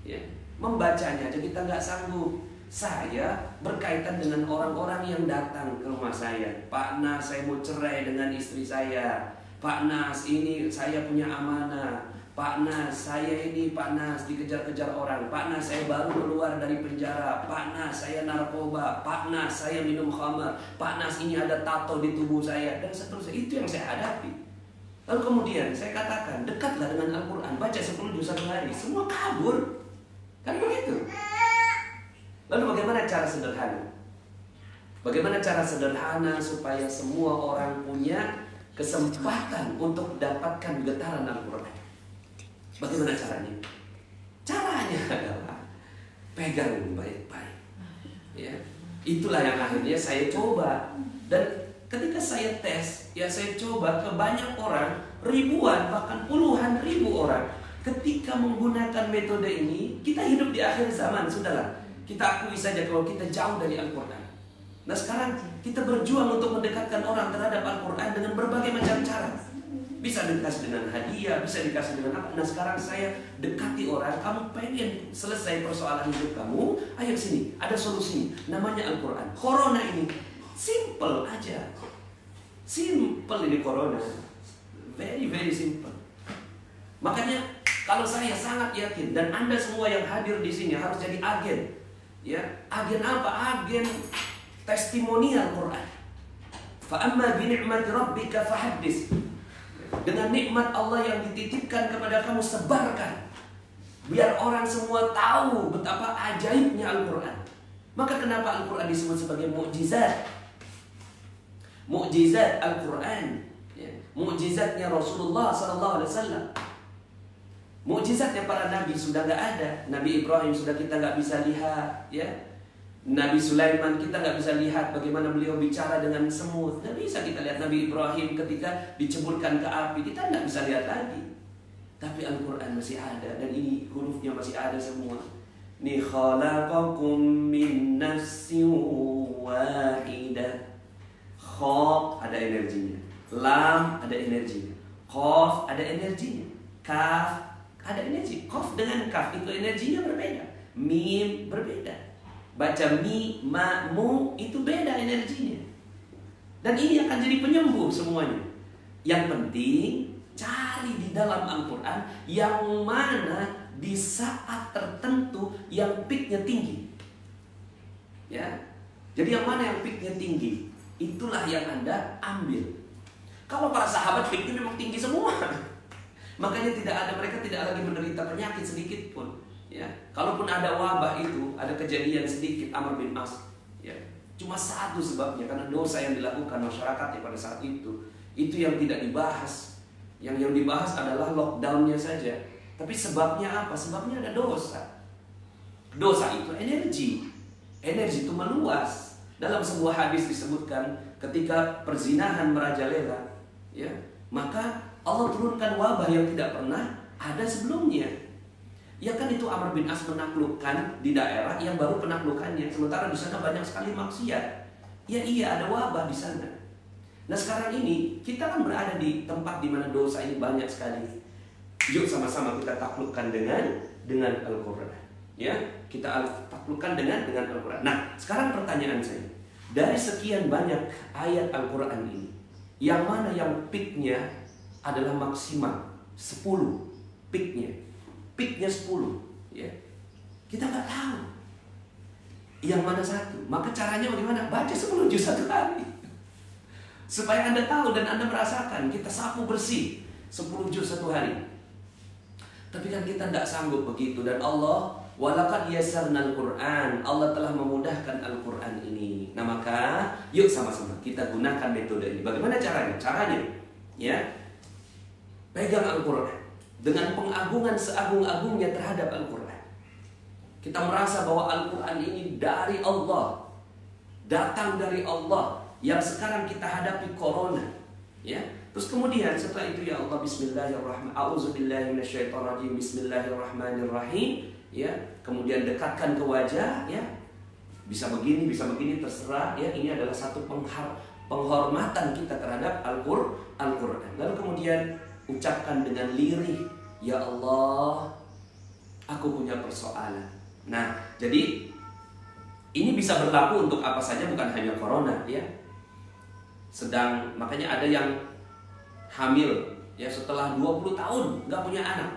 ya. Membacanya aja kita nggak sanggup. Saya berkaitan dengan orang-orang yang datang ke rumah saya. Pak Nas, saya mau cerai dengan istri saya. Pak Nas, ini saya punya amanah. Pak Nas, saya ini Pak Nas dikejar-kejar orang. Pak Nas, saya baru keluar dari penjara. Pak Nas, saya narkoba. Pak Nas, saya minum khamar. Pak Nas, ini ada tato di tubuh saya, dan seterusnya. Itu yang saya hadapi. Lalu kemudian saya katakan, dekatlah dengan Al-Quran, baca 10 juz satu hari. Semua kabur. Kan begitu. Lalu bagaimana cara sederhana? Bagaimana cara sederhana supaya semua orang punya kesempatan untuk mendapatkan getaran Al-Quran? Bagaimana caranya? Caranya adalah pegang baik-baik, ya. Itulah yang akhirnya saya coba. Dan ketika saya tes, ya, saya coba ke banyak orang, ribuan bahkan puluhan ribu orang. Ketika menggunakan metode ini, kita hidup di akhir zaman, sudahlah. Kita akui saja kalau kita jauh dari Al-Quran. Nah sekarang kita berjuang untuk mendekatkan orang terhadap Al-Quran dengan berbagai macam cara. Bisa dikasih dengan hadiah, bisa dikasih dengan apa. Nah sekarang saya dekati orang, kamu pengen selesai persoalan hidup kamu, ayo sini, ada solusinya, namanya Al-Quran. Corona ini simple aja. Simple ini Corona. Very very simple. Makanya kalau saya sangat yakin, dan Anda semua yang hadir di sini harus jadi agen, ya. Agen apa? Agen testimonial Quran. Fa amma bi ni'mati rabbika fahaddits. Dengan nikmat Allah yang dititipkan kepada kamu, sebarkan. Biar orang semua tahu betapa ajaibnya Al-Quran. Maka kenapa Al-Quran disebut sebagai mukjizat? Mukjizat Al-Quran, ya. Mukjizatnya Rasulullah SAW. Mukjizatnya para nabi sudah nggak ada. Nabi Ibrahim sudah kita nggak bisa lihat, ya. Nabi Sulaiman kita nggak bisa lihat bagaimana beliau bicara dengan semut. Nggak bisa kita lihat Nabi Ibrahim ketika diceburkan ke api, kita nggak bisa lihat lagi. Tapi Al-Quran masih ada, dan ini hurufnya masih ada semua. Ni khalaqakum min nafsin wahidah. Kha ada energinya, lam ada energinya, qaf ada energinya, kaf ada energi. Qaf dengan kaf itu energinya berbeda. Mim berbeda. Baca mi, ma, mu itu beda energinya. Dan ini akan jadi penyembuh semuanya. Yang penting cari di dalam Al-Quran yang mana di saat tertentu yang peaknya tinggi. Ya, jadi yang mana yang peaknya tinggi, itulah yang Anda ambil. Kalau para sahabat peaknya memang tinggi semua, makanya mereka tidak lagi menderita penyakit sedikit pun. Ya, kalaupun ada wabah itu, ada kejadian sedikit Amr bin As, ya, cuma satu sebabnya, karena dosa yang dilakukan masyarakatnya pada saat itu yang tidak dibahas. Yang dibahas adalah lockdownnya saja. Tapi sebabnya apa? Sebabnya ada dosa. Dosa itu energi. Energi itu meluas. Dalam sebuah hadis disebutkan ketika perzinahan merajalela, ya, maka Allah turunkan wabah yang tidak pernah ada sebelumnya. Ya kan itu Amr bin As menaklukkan di daerah yang baru penaklukannya, sementara di sana banyak sekali maksiat. Ya iya, ada wabah di sana. Nah sekarang ini kita kan berada di tempat di mana dosa ini banyak sekali. Yuk sama-sama kita taklukkan dengan Al-Quran. Ya, kita taklukkan dengan Al-Quran. Nah sekarang pertanyaan saya, dari sekian banyak ayat Al-Quran ini, yang mana yang peaknya adalah maksimal 10 peaknya 10, ya, kita nggak tahu yang mana satu. Maka caranya bagaimana? Baca 10 juz satu hari, supaya Anda tahu dan Anda merasakan. Kita sapu bersih 10 juz satu hari. Tapi kan kita tidak sanggup begitu. Dan Allah, walaqad yassarnal Qur'an, Allah telah memudahkan Al-Quran ini. Nah maka yuk sama-sama kita gunakan metode ini. Bagaimana caranya? Caranya, ya, pegang Al-Quran dengan pengagungan seagung-agungnya terhadap Al-Quran. Kita merasa bahwa Al-Quran ini dari Allah, datang dari Allah, yang sekarang kita hadapi corona, ya. Terus kemudian setelah itu, ya Allah, bismillahirrahmanirrahim, a'udzubillahi minasyaitonirrajim, bismillahirrahmanirrahim, ya. Kemudian dekatkan ke wajah, ya. Bisa begini, terserah, ya. Ini adalah satu penghormatan kita terhadap Al-Quran. Lalu kemudian ucapkan dengan lirih, ya Allah, aku punya persoalan. Nah, jadi ini bisa berlaku untuk apa saja, bukan hanya corona, ya. Makanya ada yang hamil, ya, setelah 20 tahun nggak punya anak.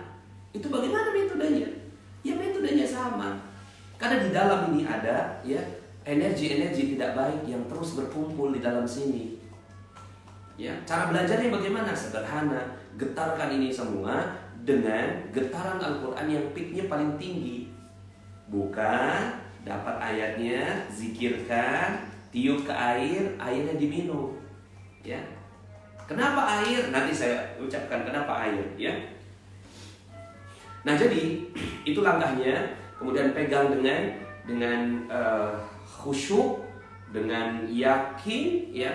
Itu bagaimana metodenya? Ya metodenya sama. Karena di dalam ini ada, ya, energi-energi tidak baik yang terus berkumpul di dalam sini. Ya, cara belajarnya bagaimana? Sederhana. Getarkan ini semua dengan getaran Al-Quran yang peaknya paling tinggi. Bukan dapat ayatnya, zikirkan, tiup ke air, airnya diminum. Ya. Kenapa air? Nanti saya ucapkan kenapa air, ya. Nah, jadi itu langkahnya. Kemudian pegang dengan khusyuk, dengan yakin, ya,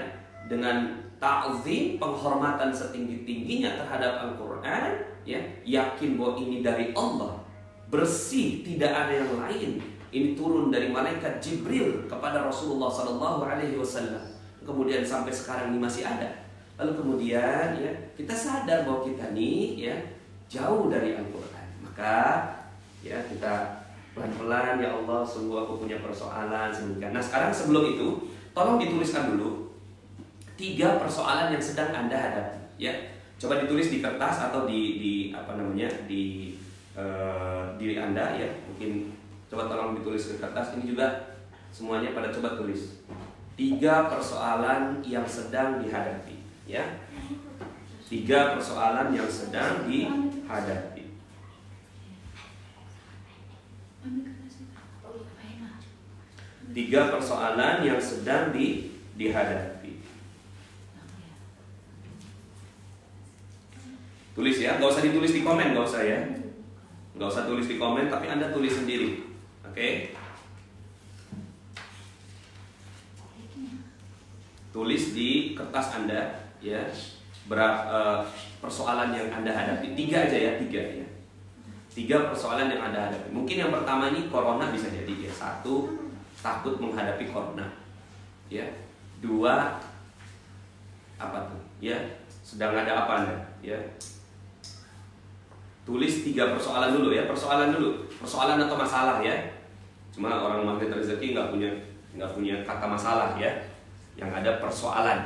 dengan ta'zim, penghormatan setinggi-tingginya terhadap Al-Quran, ya, yakin bahwa ini dari Allah, bersih, tidak ada yang lain. Ini turun dari malaikat Jibril kepada Rasulullah SAW. Kemudian sampai sekarang ini masih ada. Lalu kemudian, ya, kita sadar bahwa kita ini, ya, jauh dari Al-Quran. Maka, ya, kita pelan-pelan, ya Allah, sungguh aku punya persoalan sedemikian. Nah sekarang sebelum itu, tolong dituliskan dulu 3 persoalan yang sedang Anda hadapi, ya. Coba ditulis di kertas atau di diri Anda, ya. Mungkin coba tolong ditulis ke kertas. Ini juga semuanya pada coba tulis 3 persoalan yang sedang dihadapi, ya. 3 persoalan yang sedang dihadapi. 3 persoalan yang sedang dihadapi. Tulis, ya, nggak usah ditulis di komen, nggak usah, ya, nggak usah tulis di komen, tapi Anda tulis sendiri, oke? Tulis di kertas Anda, ya. berapa persoalan yang Anda hadapi. 3 aja ya, 3 ya. 3 persoalan yang Anda hadapi. Mungkin yang pertama ini corona bisa jadi ya. 1, takut menghadapi corona. Ya. 2, apa tuh? Ya, sedang ada apa Anda? Ya. Tulis 3 persoalan dulu ya. Persoalan dulu. Persoalan atau masalah ya. Cuma orang magnet rezeki nggak punya kata masalah ya. Yang ada persoalan.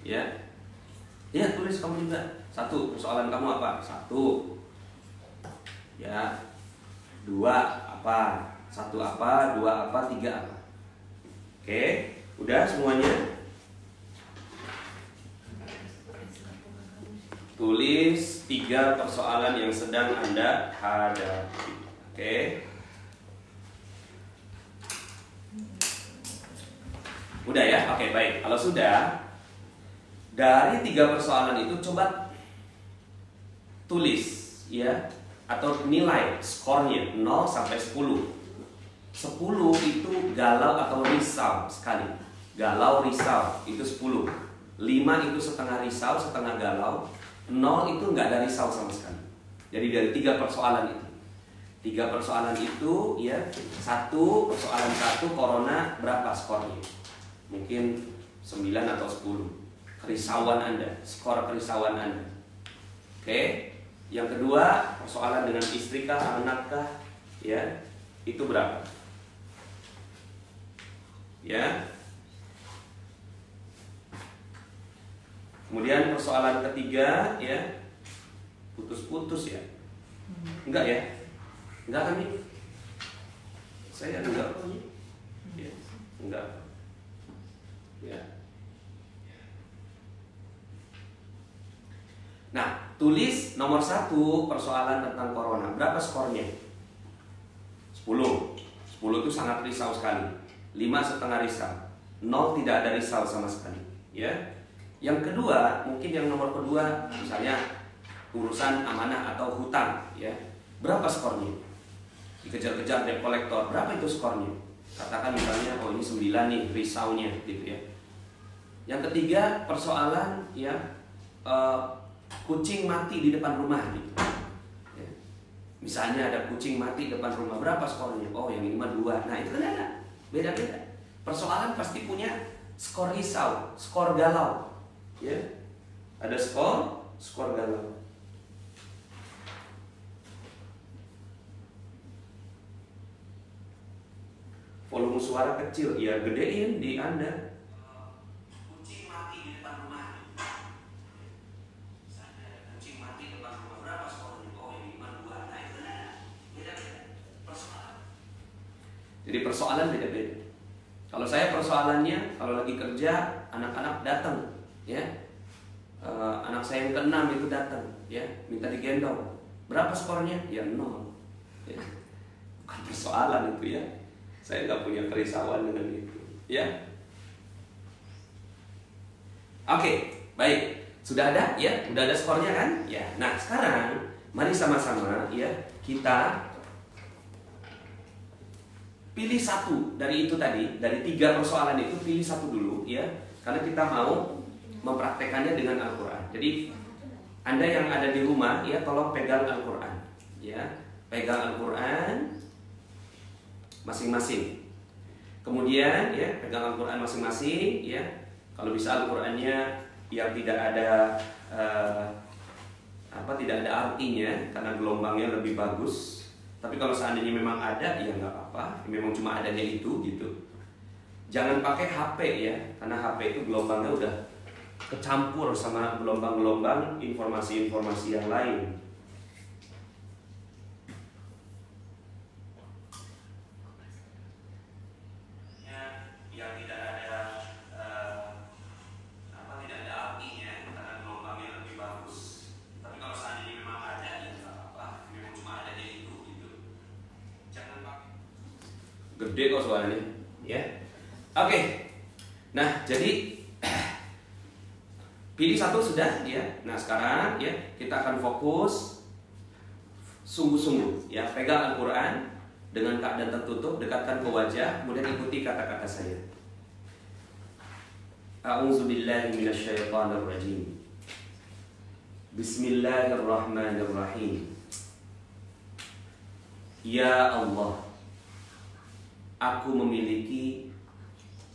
Ya. Ya, tulis kamu juga. 1, persoalan kamu apa? 1. Ya. 2 apa? 1 apa? 2 apa? 3 apa? Oke, udah semuanya? Tulis 3 persoalan yang sedang Anda hadapi. Oke. Udah ya? Oke, baik. Kalau sudah, dari 3 persoalan itu coba tulis ya, atau nilai skornya 0 sampai 10. 10 itu galau atau risau sekali. Galau, risau itu 10. 5 itu setengah risau, setengah galau. 0 itu nggak ada risau sama sekali. Jadi dari 3 persoalan itu, 3 persoalan itu ya, 1 persoalan 1 corona berapa skornya? Mungkin 9 atau 10. Kerisauan Anda, skor kerisauan Anda. Oke. Yang kedua, persoalan dengan istri kah, anak kah, ya, itu berapa? Ya. Kemudian persoalan ketiga, ya, putus-putus ya? Enggak ya? Enggak kan nih? Saya enggak kok nih. Ya, enggak. Ya. Nah, tulis nomor 1 persoalan tentang corona. Berapa skornya? 10. 10 itu sangat risau sekali. 5 setengah risau. 0 tidak ada risau sama sekali. Ya. Yang kedua, mungkin yang nomor kedua, misalnya urusan amanah atau hutang. Ya. Berapa skornya? Dikejar-kejar debt collector. Berapa itu skornya? Katakan misalnya, oh ini 9 nih risaunya, gitu ya. Yang ketiga, persoalan ya, kucing mati di depan rumah gitu. Ya. Misalnya ada kucing mati di depan rumah, berapa skornya? Oh yang ini mah 2. Nah itu kan ada beda-beda. Persoalan pasti punya skor risau, skor galau. Ya. Ada skor galau. Volume suara kecil, ya gedein di Anda. Kucing mati di depan rumah. Jadi persoalan beda-beda. Kalau saya persoalannya, kalau lagi kerja, anak-anak datang, ya, anak saya yang ke-6 itu datang, ya, minta digendong. Berapa skornya? Ya 0. Ya. Bukan persoalan itu ya. Saya nggak punya kerisauan dengan itu, ya. Oke, baik. Sudah ada, ya, udah ada skornya kan? Ya. Nah sekarang, mari sama-sama, ya, kita pilih 1 dari itu tadi, dari 3 persoalan itu pilih 1 dulu ya, karena kita mau mempraktekannya dengan Al-Quran. Jadi Anda yang ada di rumah ya, tolong pegang Al-Quran ya, pegang Al-Quran masing-masing. Kemudian ya, pegang Al-Quran masing-masing ya. Kalau bisa Al-Qurannya yang tidak ada tidak ada artinya, karena gelombangnya lebih bagus. Tapi kalau seandainya memang ada, ya nggak apa-apa. Memang cuma adanya itu gitu. Jangan pakai HP ya, karena HP itu gelombangnya udah kecampur sama gelombang-gelombang informasi-informasi yang lain. Yang tidak ada tidak ada artinya, karena gelombangnya lebih bagus. Tapi kalau seandainya memang ada, ya nggak apa-apa. Memang cuma adanya itu. Gede kok suaranya, ya. Oke. Nah, jadi pilih 1 sudah, ya. Nah, sekarang ya kita akan fokus sungguh-sungguh, ya. Pegang Al-Quran dengan keadaan tertutup, dekatkan ke wajah, kemudian ikuti kata-kata saya. A'udzu billahi minasyaitonir rajim. Bismillahirrahmanirrahim. Ya Allah, aku memiliki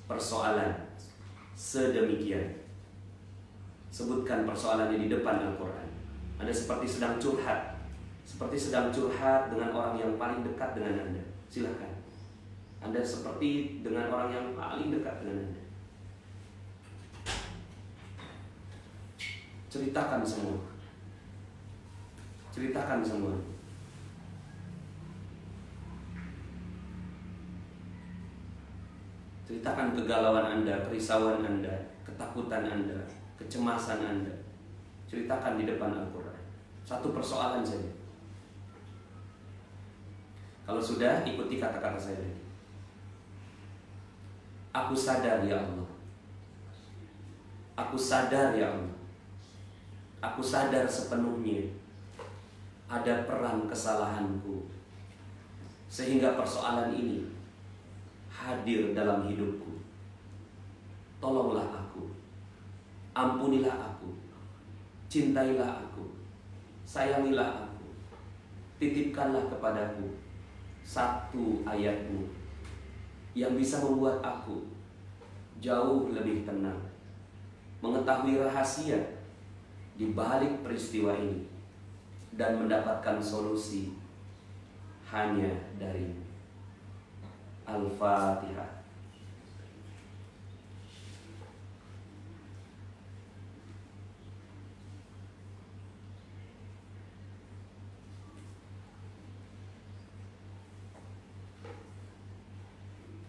persoalan sedemikian. Sebutkan persoalannya di depan Al-Quran. Anda seperti sedang curhat, dengan orang yang paling dekat dengan Anda. Silakan. Anda seperti dengan orang yang paling dekat dengan Anda. Ceritakan semua. Ceritakan kegalauan Anda, kerisauan Anda, ketakutan Anda, kecemasan Anda. Ceritakan di depan Al-Quran. Satu persoalan saja. Kalau sudah, ikuti kata-kata saya lagi. Aku sadar ya Allah. Aku sadar ya Allah. Aku sadar sepenuhnya ada peran kesalahanku sehingga persoalan ini hadir dalam hidupku. Tolonglah aku, ampunilah aku, cintailah aku, sayangilah aku, titipkanlah kepadaku satu ayatmu yang bisa membuat aku jauh lebih tenang, mengetahui rahasia di balik peristiwa ini dan mendapatkan solusi hanya dari Al-Fatihah.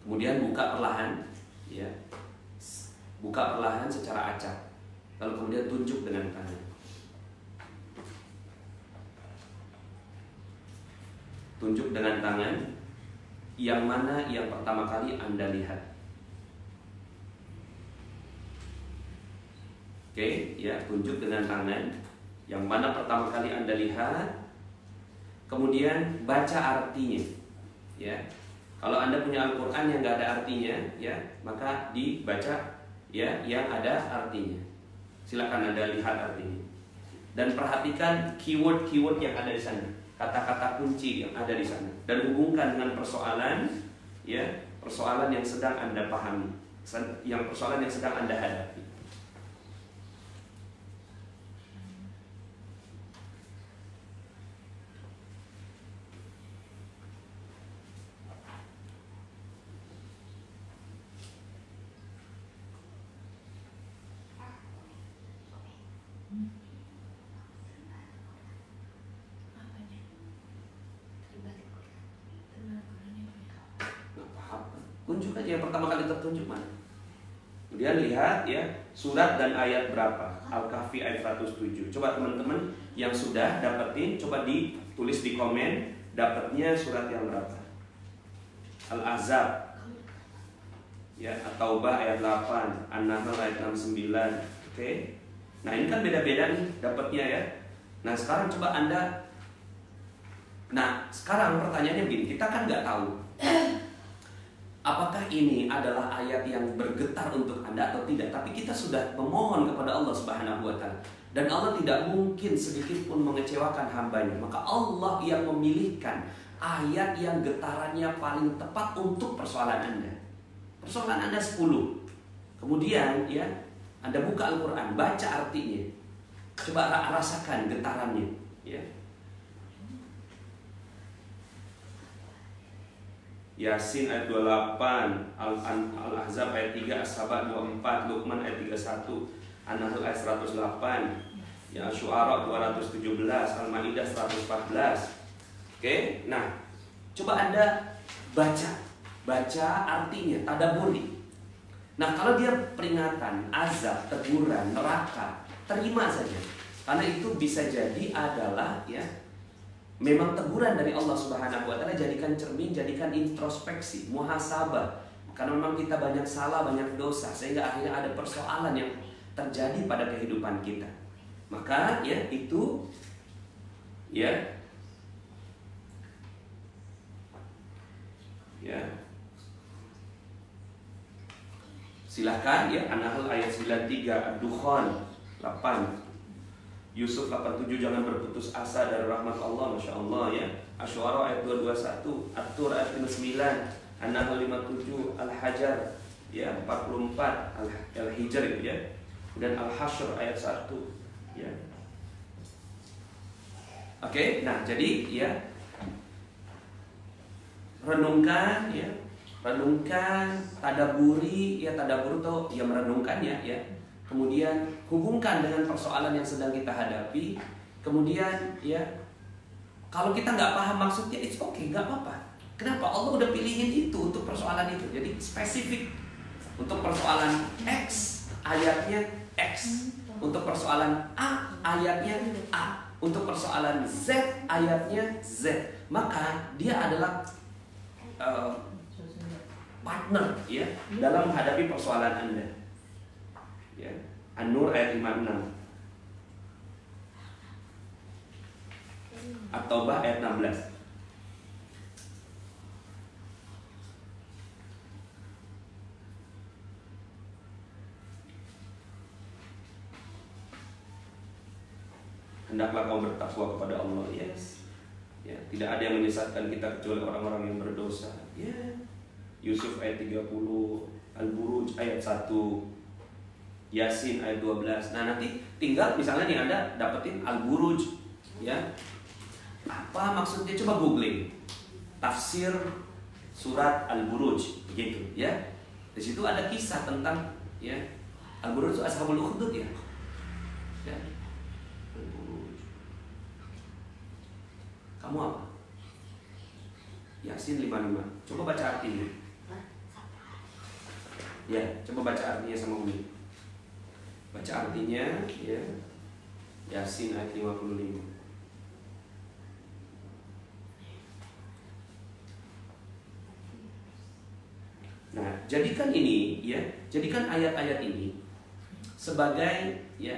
Kemudian buka perlahan, ya, buka perlahan secara acak. Lalu kemudian tunjuk dengan tangan. Tunjuk dengan tangan yang mana yang pertama kali Anda lihat. Oke, ya, tunjuk dengan tangan yang mana pertama kali Anda lihat. Kemudian baca artinya, ya. Kalau Anda punya Al-Quran yang nggak ada artinya, ya, maka dibaca, ya, yang ada artinya. Silakan Anda lihat artinya dan perhatikan keyword-keyword yang ada di sana, kata-kata kunci yang ada di sana, dan hubungkan dengan persoalan, ya, persoalan yang sedang Anda pahami, persoalan yang sedang Anda hadapi. Tunjuk aja yang pertama kali tertunjuk mana. Kemudian lihat, ya, surat dan ayat berapa. Al-Kahfi ayat 107. Coba teman-teman yang sudah dapetin, coba ditulis di komen dapatnya surat yang berapa. Al-Ahzab, ya, At-Taubah ayat 8, An-Nahl ayat 69. Oke. Nah, ini kan beda-beda nih dapatnya, ya. Nah, sekarang coba Anda. Nah, sekarang pertanyaannya begini, kita kan nggak tahu apakah ini adalah ayat yang bergetar untuk Anda atau tidak. Tapi kita sudah memohon kepada Allah Subhanahu wa Ta'ala, dan Allah tidak mungkin sedikit pun mengecewakan hambanya. Maka Allah yang memilihkan ayat yang getarannya paling tepat untuk persoalan Anda. Persoalan Anda 10. Kemudian, ya, Anda buka Al-Quran, baca artinya, coba rasakan getarannya, ya. Yasin ayat 28, Al-Ahzab ayat 3, As-Saba 24, Luqman ayat 31, An-Nahl ayat 108, ya, Syu'ara 217, Al-Maidah 114. Oke, nah, coba Anda baca artinya, tadabburi. Nah, kalau dia peringatan, azab, teguran, neraka, terima saja. Karena itu bisa jadi adalah, ya, memang teguran dari Allah Subhanahu wa Ta'ala. Jadikan cermin, jadikan introspeksi, muhasabah. Karena memang kita banyak salah, banyak dosa, sehingga akhirnya ada persoalan yang terjadi pada kehidupan kita. Maka, ya, itu, ya, Silahkan ya, An-Nahl ayat 93, Ad-Dukhan 8, Yusuf 87, jangan berputus asa dari rahmat Allah, Masya Allah ya. Asy-Syu'ara ayat 221, At-Tur ayat 59, An-Nahl 57, Al-Hajar ya 44, Al-Hijr itu ya. Dan Al-Hasyr ayat 1 ya. Oke, nah jadi ya, renungkan ya, renungkan, tadaburi ya, tadabur itu ya merenungkannya ya. Kemudian hubungkan dengan persoalan yang sedang kita hadapi. Kemudian ya, kalau kita nggak paham maksudnya, it's okay, nggak apa-apa. Kenapa? Allah udah pilihin itu untuk persoalan itu. Jadi spesifik. Untuk persoalan X, ayatnya X. Untuk persoalan A, ayatnya A. Untuk persoalan Z, ayatnya Z. Maka dia adalah partner ya dalam menghadapi persoalan Anda. Ya. An-Nur ayat 56, At-Taubah ayat 16. Hendaklah kau bertakwa kepada Allah. Yes. Ya, tidak ada yang menyesatkan kita kecuali orang-orang yang berdosa. Ya. Yusuf ayat 30, Al-Buruj ayat 1, Yasin ayat 12. Nah, nanti tinggal misalnya nih Anda dapetin Al-Buruj ya. Apa maksudnya? Coba googling. Tafsir surat Al-Buruj gitu ya. Di situ ada kisah tentang ya Al-Buruj itu Ashabul Ukhdud ya. Ya. Al-Buruj. Kamu apa? Yasin 55. Coba baca artinya. Ya, coba baca artinya sama Umi. Baca artinya ya. Yasin ayat 55. Nah, jadikan ini ya, jadikan ayat-ayat ini sebagai ya.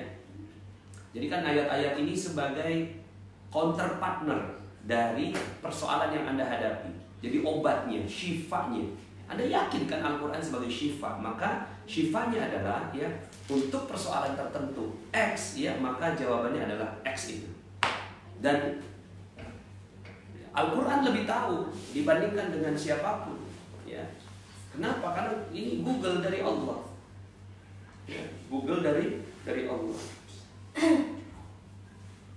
Jadikan ayat-ayat ini sebagai counter partner dari persoalan yang Anda hadapi. Jadi obatnya, syifanya. Anda yakin kan Al-Quran sebagai syifa, maka syifanya adalah ya untuk persoalan tertentu X ya, maka jawabannya adalah X itu. Dan Al-Quran lebih tahu dibandingkan dengan siapapun ya. Kenapa? Karena ini Google dari Allah ya, Google dari Allah.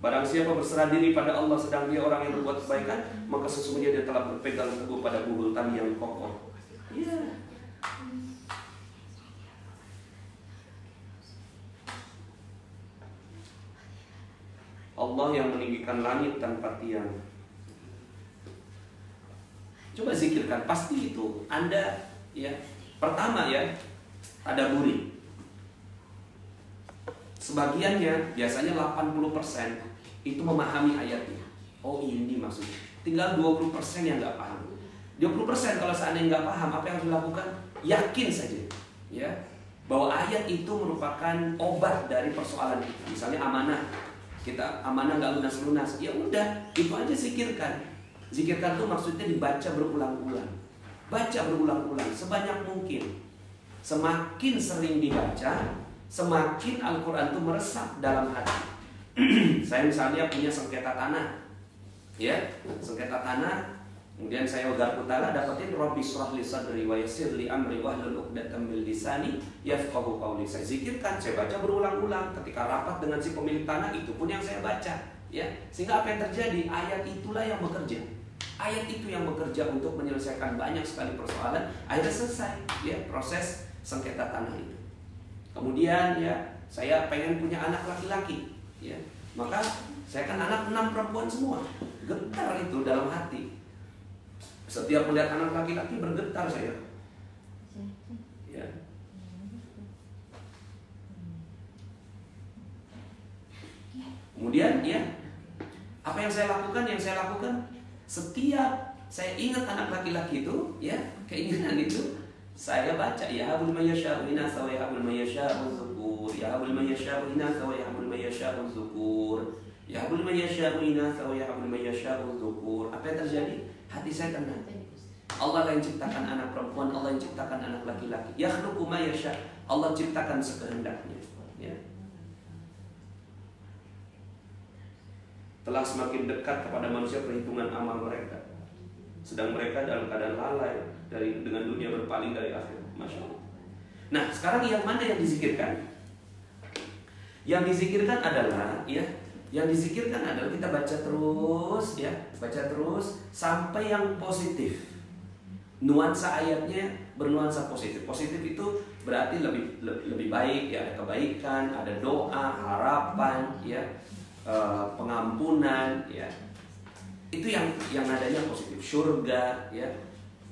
Barang siapa berserah diri pada Allah sedang dia orang yang berbuat kebaikan, maka sesungguhnya dia telah berpegang teguh pada Google tali yang kokoh. Ya. Allah yang meninggikan langit tanpa tiang. Coba zikirkan, pasti itu Anda ya. Pertama ya, tadaburi. Sebagiannya biasanya 80% itu memahami ayatnya. Oh ini maksudnya. Tinggal 20% yang nggak paham. 20% kalau seandainya nggak paham, apa yang harus dilakukan? Yakin saja ya bahwa ayat itu merupakan obat dari persoalan kita. Misalnya amanah, kita amanah nggak lunas-lunas, ya udah itu aja zikirkan. Zikirkan tuh maksudnya dibaca berulang-ulang. Baca berulang-ulang sebanyak mungkin. Semakin sering dibaca, semakin Al-Quran itu meresap dalam hati. Saya misalnya punya sengketa tanah, ya sengketa tanah. Kemudian saya garpu ta'ala dapetin Rabbi shrah li sadri wa yassir li amri wahlul 'uqdatam min lisani yafqahu qawli. Saya zikirkan, saya baca berulang-ulang. Ketika rapat dengan si pemilik tanah, itu pun yang saya baca ya. Sehingga apa yang terjadi? Ayat itulah yang bekerja. Ayat itu yang bekerja untuk menyelesaikan banyak sekali persoalan. Akhirnya selesai ya proses sengketa tanah itu. Kemudian ya saya pengen punya anak laki-laki ya. Maka saya kan anak 6 perempuan semua. Getar itu dalam hati. Setiap melihat anak laki-laki bergetar saya. Ya. Kemudian ya, apa yang saya lakukan? Yang saya lakukan setiap saya ingat anak laki-laki itu, ya keinginan itu, saya baca ya habul mayyasha'u inatha wa yahabul mayyasha'u dzukur, ya habul mayyasha'u inatha wa yahabul mayyasha'u dzukur, ya habul mayyasha'u inatha wa yahabul mayyasha'u dzukur. Apa yang terjadi? Hati saya tenang. Allah yang ciptakan anak perempuan, Allah yang ciptakan anak laki-laki. Yakhluqu ma yasha. Allah ciptakan sekehendaknya. Ya. Telah semakin dekat kepada manusia perhitungan amal mereka, sedang mereka dalam keadaan lalai dengan dunia, berpaling dari akhirat. Masya Allah. Nah, sekarang yang mana yang dizikirkan? Yang dizikirkan adalah kita baca terus, ya, baca terus sampai yang positif. Nuansa ayatnya bernuansa positif. Positif itu berarti lebih baik, ya, ada kebaikan, ada doa, harapan, ya, pengampunan, ya, itu yang nadanya positif, surga, ya,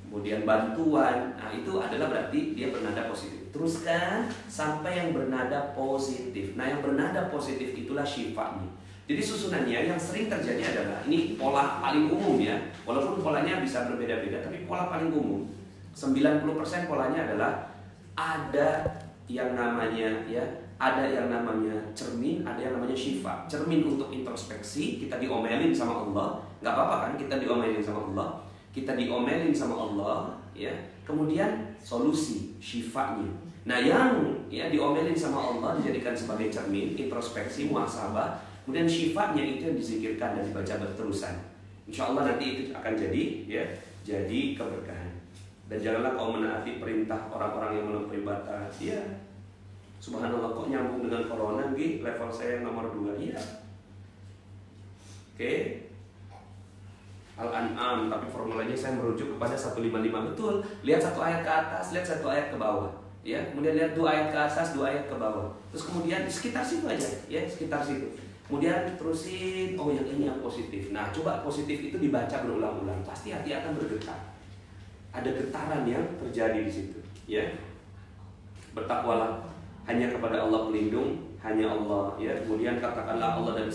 kemudian bantuan. Nah, itu adalah berarti dia bernada positif. Teruskan sampai yang bernada positif. Nah, yang bernada positif itulah syifanya. Jadi susunannya yang sering terjadi adalah ini pola paling umum, ya, walaupun polanya bisa berbeda-beda, tapi pola paling umum 90% polanya adalah ada yang namanya, ya, ada yang namanya cermin, ada yang namanya syifa. Cermin untuk introspeksi, kita diomelin sama Allah, nggak apa-apa kan kita diomelin sama Allah, kita diomelin sama Allah, ya. Kemudian solusi, syifanya. Nah, yang, ya, diomelin sama Allah dijadikan sebagai cermin, introspeksi, muhasabah. Kemudian syifanya itu yang dizikirkan dan dibaca berterusan. Insya Allah nanti itu akan jadi, ya, jadi keberkahan. Dan janganlah kau menaati perintah orang-orang yang melampaui batas. Ya. Subhanallah, kok nyambung dengan corona, Gi? Level saya yang nomor 2. Iya. Oke. Al-An'am, tapi formulanya saya merujuk kepada 155. Betul. Lihat satu ayat ke atas, lihat satu ayat ke bawah. Ya, kemudian lihat 2 ayat ke atas, 2 ayat ke bawah. Terus kemudian di sekitar situ aja, ya, sekitar situ. Kemudian terusin, oh yang ini yang positif. Nah, coba positif itu dibaca berulang-ulang, pasti hati akan bergetar. Ada getaran yang terjadi di situ, ya. Bertakwalah hanya kepada Allah pelindung, hanya Allah, ya. Kemudian katakanlah Allah, dan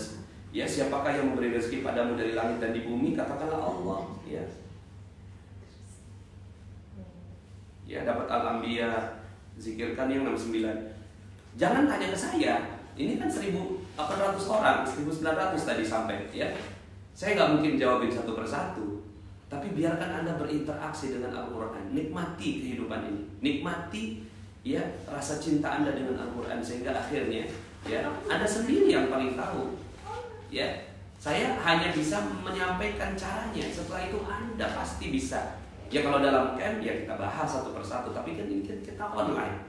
ya, siapakah yang memberi rezeki padamu dari langit dan di bumi? Katakanlah Allah, ya. Ya, dapat Al-Anbiya, zikirkan yang 69. Jangan tanya ke saya. Ini kan 1.800 orang, 1.900 tadi sampai, ya. Saya nggak mungkin jawabin satu persatu. Tapi biarkan Anda berinteraksi dengan Al-Quran. Nikmati kehidupan ini. Nikmati, ya, rasa cinta Anda dengan Al-Quran. Sehingga akhirnya, ya, Anda sendiri yang paling tahu, ya. Saya hanya bisa menyampaikan caranya. Setelah itu Anda pasti bisa. Ya, kalau dalam camp, ya, kita bahas satu persatu. Tapi kan ini kita online,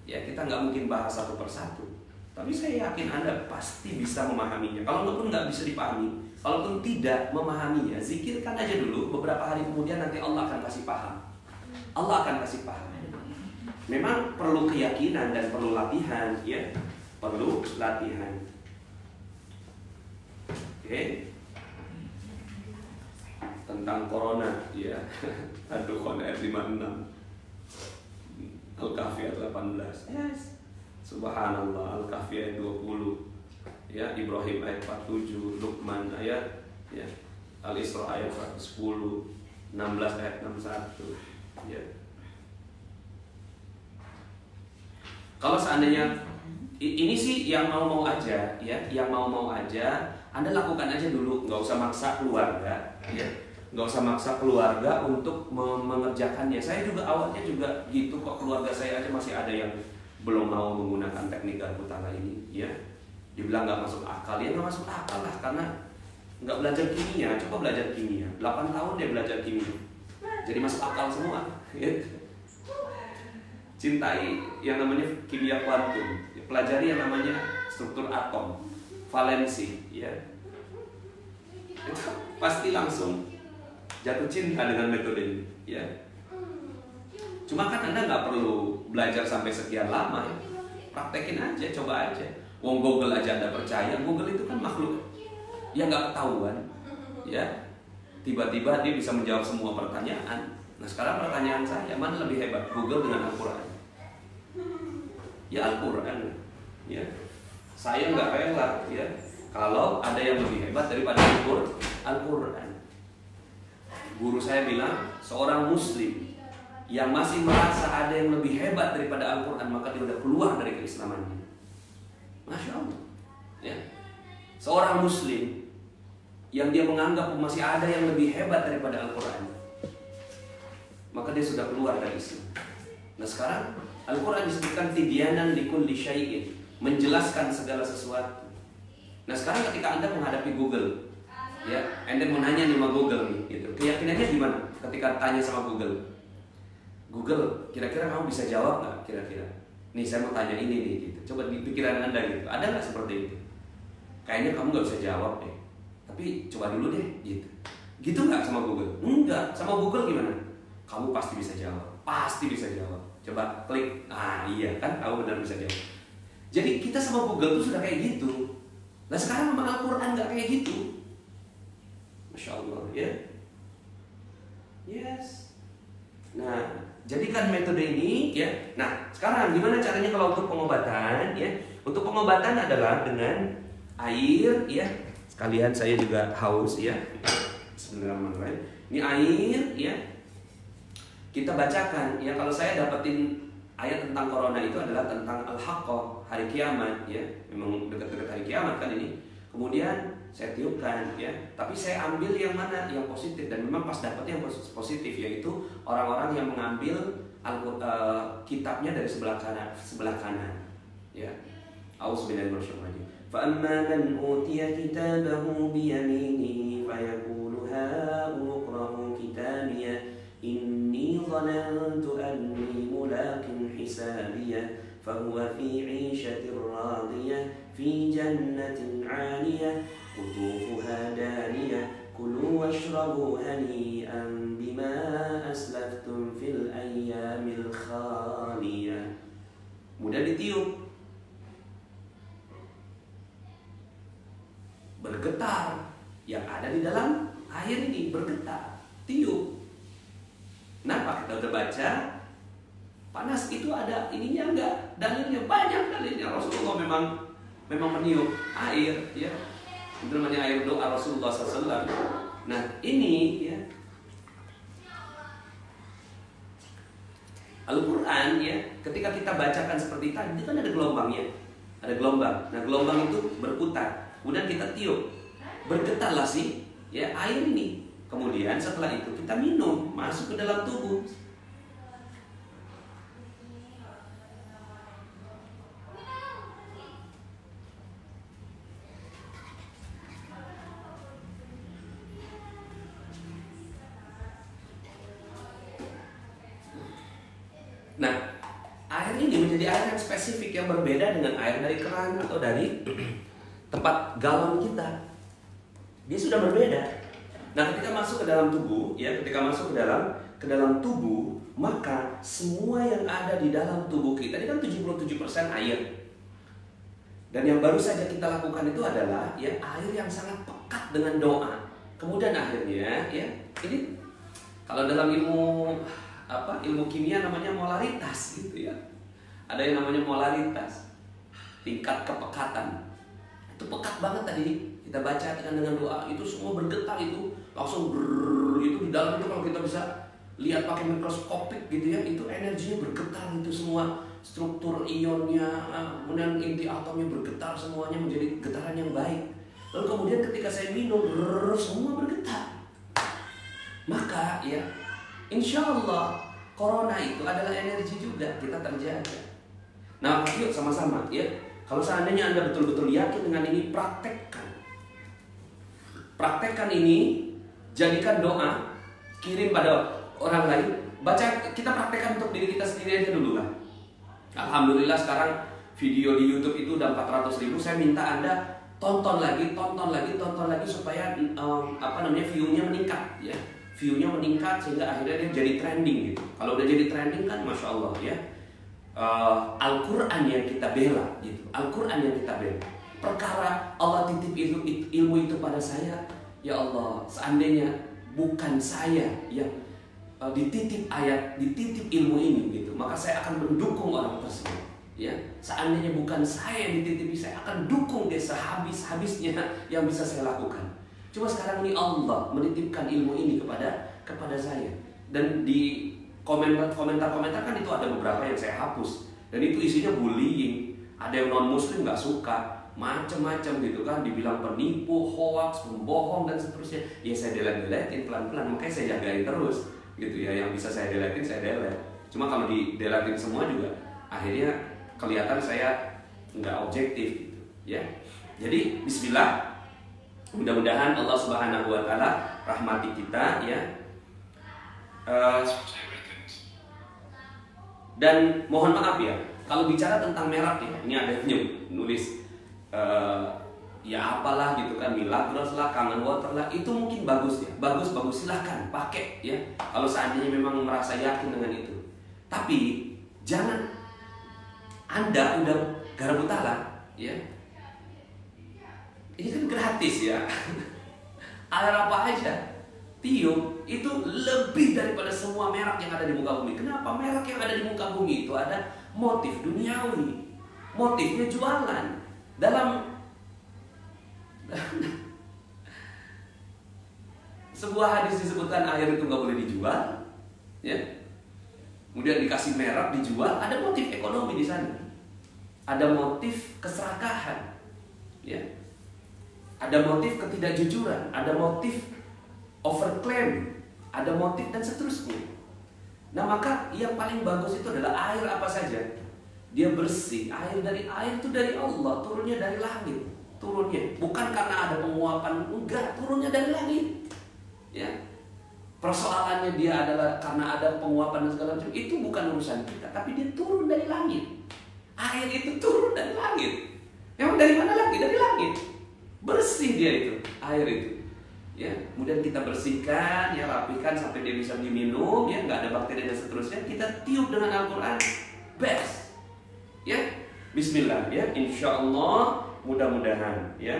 ya, kita nggak mungkin bahas satu persatu. Tapi saya yakin Anda pasti bisa memahaminya. Kalau nggak bisa dipahami, kalaupun tidak memahaminya, zikirkan aja dulu. Beberapa hari kemudian nanti Allah akan kasih paham. Allah akan kasih paham. Memang perlu keyakinan dan perlu latihan, ya, perlu latihan. Oke. Tentang corona, ya. Ad-Dukhan ayat 56, Al-Kahfi ayat 18. Yes. Subhanallah, Al-Kahfi ayat 20, ya, Ibrahim ayat 47, Luqman ayat, ya, Al-Isra ayat 110, 16 ayat 61, ya. Kalau seandainya ini sih yang mau aja, ya, yang mau aja, Anda lakukan aja dulu, nggak usah maksa keluarga, ya, nggak usah maksa keluarga untuk mengerjakannya. Saya juga awalnya juga gitu kok, keluarga saya aja masih ada yang belum mau menggunakan teknik garpu tangan ini, ya. Dibilang nggak masuk akal, ya nggak masuk akal lah, karena nggak belajar kimia. Coba belajar kimia, 8 tahun dia belajar kimia, jadi masuk akal semua, ya. Cintai yang namanya kimia kuantum, pelajari yang namanya struktur atom, valensi, ya. Itu pasti langsung jatuh cinta dengan metode ini, ya. Cuma kan Anda nggak perlu belajar sampai sekian lama, ya. Praktekin aja, coba aja. Wong Google aja Anda percaya, Google itu kan makhluk yang nggak ketahuan, ya. Tiba-tiba dia bisa menjawab semua pertanyaan. Nah, sekarang pertanyaan saya, mana lebih hebat, Google dengan Al-Quran? Ya, Al-Quran, ya. Saya nggak rela, ya, kalau ada yang lebih hebat daripada Al-Quran. Guru saya bilang, seorang Muslim yang masih merasa ada yang lebih hebat daripada Al-Quran, maka dia udah keluar dari keislamannya. Masya Allah, ya. Seorang Muslim yang dia menganggap masih ada yang lebih hebat daripada Al-Quran, maka dia sudah keluar dari Islam. Nah sekarang Al-Quran disebutkan tibyanan likulli syai'in, menjelaskan segala sesuatu. Nah sekarang ketika Anda menghadapi Google, ya, Anda mau nanya nih sama Google nih, gitu. Keyakinannya gimana ketika tanya sama Google? Google, kira-kira kamu bisa jawab nggak? Kira-kira, nih saya mau tanya ini nih, gitu. Coba di pikiran Anda gitu, ada nggak seperti itu? Kayaknya kamu nggak bisa jawab deh, tapi coba dulu deh, gitu. Gitu nggak sama Google? Enggak, sama Google gimana? Kamu pasti bisa jawab, pasti bisa jawab. Coba klik, nah iya kan, kamu benar bisa jawab. Jadi kita sama Google tuh sudah kayak gitu. Nah sekarang memang Al-Quran nggak kayak gitu. Masya Allah, ya. Yes. Nah, jadikan metode ini, ya. Nah, sekarang gimana caranya kalau untuk pengobatan, ya? Untuk pengobatan adalah dengan air, ya. Sekalian saya juga haus, ya. Bismillahirrahmanirrahim. Ini air, ya. Kita bacakan, ya. Kalau saya dapetin ayat tentang corona itu adalah tentang Al-Haqqah, hari kiamat, ya. Memang dekat-dekat hari kiamat kan ini. Kemudian saya tiupkan, ya. Tapi saya ambil yang mana? Yang positif, dan memang pas dapetnya yang positif, yaitu orang-orang yang mengambil kitabnya dari sebelah kanan, ya. Auzubillahi minasyaitonir rajim. Fa amma man utiya kitabahu bi yaminihi fayaqulu ha uqra'u kitabiyah inni dhanantu anni mulaqin hisabiyah fahuwa fi 'ishatin radiyah في جنة عالية قطوفها دانية كلوا واشربوا هنيئا بما أسلفتم في الأيام الخالية. Mudah ditiup, bergetar, yang ada di dalam air ini bergetar, tiup. Kenapa kita udah baca? Panas itu ada ininya enggak? Dalilnya banyak, dalilnya Rasulullah memang meniup air, ya. Itu namanya air doa Rasulullah SAW. Nah ini, ya, Al-Quran, ya, ketika kita bacakan seperti tadi, itu kan ada gelombangnya, ada gelombang. Nah gelombang itu berputar, kemudian kita tiup, bergetarlah sih, ya, air ini. Kemudian setelah itu kita minum, masuk ke dalam tubuh. Nah, air ini menjadi air yang spesifik, yang berbeda dengan air dari keran atau dari tempat galon kita. Dia sudah berbeda. Nah, ketika masuk ke dalam tubuh, ya, ketika masuk ke dalam tubuh, maka semua yang ada di dalam tubuh kita, ini kan 77% air. Dan yang baru saja kita lakukan itu adalah, ya, air yang sangat pekat dengan doa. Kemudian akhirnya, ya, ini kalau dalam ilmu kimia namanya molaritas, gitu ya. Ada yang namanya molaritas, tingkat kepekatan. Itu pekat banget tadi kita baca dengan doa, itu semua bergetar, itu langsung itu di dalam itu kalau kita bisa lihat pakai mikroskopik, gitu ya, itu energinya bergetar, itu semua struktur ionnya, kemudian inti atomnya bergetar, semuanya menjadi getaran yang baik. Lalu kemudian ketika saya minum, semua bergetar. Maka, ya, insya Allah corona itu adalah energi juga, kita terjaga. Nah, yuk sama-sama, ya. Kalau seandainya Anda betul-betul yakin dengan ini, praktekkan ini, jadikan doa, kirim pada orang lain, baca, kita praktekkan untuk diri kita sendiri aja dulu lah. Alhamdulillah sekarang video di YouTube itu udah 400.000. Saya minta Anda tonton lagi supaya view-nya meningkat, ya. View-nya meningkat sehingga akhirnya dia jadi trending, gitu. Kalau udah jadi trending kan Masya Allah, ya. Al-Quran yang kita bela, gitu. Al-Quran yang kita bela. Perkara Allah titip ilmu itu pada saya, ya Allah, seandainya bukan saya yang dititip ilmu ini, gitu, maka saya akan mendukung orang tersebut, ya. Seandainya bukan saya yang dititipi, saya akan dukung dia sehabis-habisnya yang bisa saya lakukan. Cuma sekarang ini Allah menitipkan ilmu ini kepada saya. Dan di komentar kan itu ada beberapa yang saya hapus. Dan itu isinya bullying. Ada yang non-muslim gak suka, macam-macam, gitu kan. Dibilang penipu, hoax, pembohong, dan seterusnya. Ya saya delete-deletin pelan-pelan, makanya saya jagain terus, gitu ya. Yang bisa saya deletin saya delete. Cuma kalau di deletin semua juga akhirnya kelihatan saya nggak objektif gitu ya. Jadi Bismillah, mudah-mudahan Allah Subhanahu Wa Taala rahmati kita ya. Dan mohon maaf ya, kalau bicara tentang merek ya, ini ada yang nulis ya apalah gitu kan, Milagros lah, Kangen Water lah, itu mungkin bagus ya, bagus silahkan pakai ya. Kalau seandainya memang merasa yakin dengan itu, tapi jangan Anda udah garap utara ya, ini kan gratis ya. Air apa aja tiup itu lebih daripada semua merek yang ada di muka bumi. Kenapa? Merek yang ada di muka bumi itu ada motif duniawi, motifnya jualan. Dalam sebuah hadis disebutkan air itu nggak boleh dijual, ya. Kemudian dikasih merek dijual, ada motif ekonomi di sana, ada motif keserakahan, ya. Ada motif ketidakjujuran, ada motif overclaim, ada motif dan seterusnya. Nah maka yang paling bagus itu adalah air apa saja, dia bersih. Air itu dari Allah, turunnya dari langit, turunnya bukan karena ada penguapan, enggak, turunnya dari langit. Ya, persoalannya dia adalah karena ada penguapan dan segala macam, itu bukan urusan kita, tapi dia turun dari langit. Air itu turun dari langit. Memang dari mana lagi? Dari langit. Bersih dia itu, air itu. Ya, kemudian kita bersihkan, ya rapikan sampai dia bisa diminum, ya nggak ada bakteri dan seterusnya. Kita tiup dengan Al-Quran, best. Ya, Bismillah, ya, Insya Allah, mudah-mudahan, ya.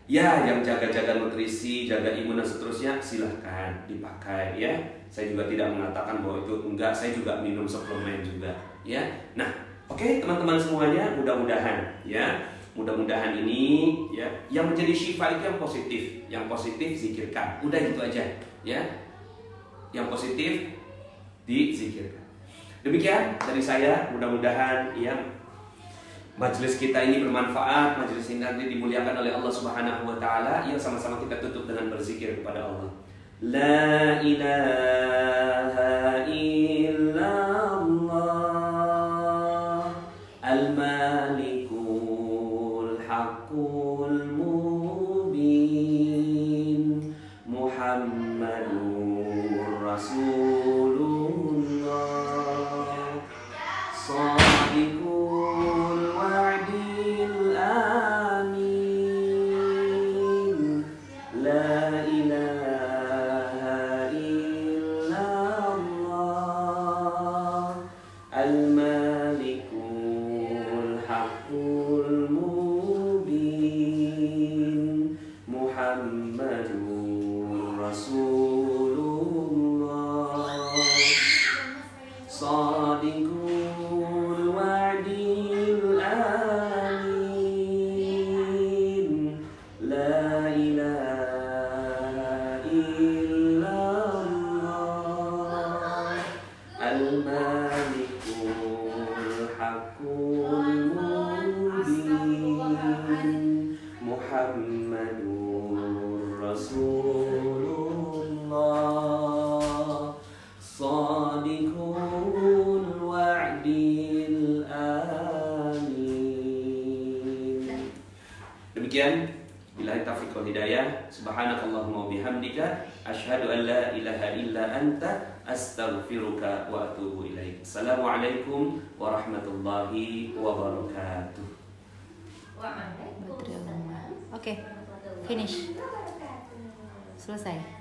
Ya, yang jaga-jaga nutrisi, jaga imun dan seterusnya, silahkan dipakai, ya. Saya juga tidak mengatakan bahwa itu enggak, saya juga minum suplemen juga, ya. Nah, oke, teman-teman semuanya, mudah-mudahan, ya. Mudah-mudahan ini ya yang menjadi syifa itu yang positif zikirkan. Udah gitu aja ya. Yang positif dizikirkan. Demikian dari saya, mudah-mudahan ya majelis kita ini bermanfaat, majelis ini nanti dimuliakan oleh Allah Subhanahu wa taala. Yuk sama-sama kita tutup dengan berzikir kepada Allah. La ilaha illallah al-malik Hakul mubin Muhammadur Rasulullah Sadiqul wa'dil amin La ilaha illallah Al-malikul haqqul Muhammadur Rasulullah Sadiqul wa'dil amin La ilaha illallah Al-malikul haqqul mubin Muhammadur Rasulullah Sadiqul wa'dil amin. Demikian, billahi taufiq wal hidayah. Subhanakallahumma wa bihamdika asyhadu an la ilaha illa anta astaghfiruka wa atubu ilaik. Assalamualaikum warahmatullahi wabarakatuh. Oke, finish. Selesai.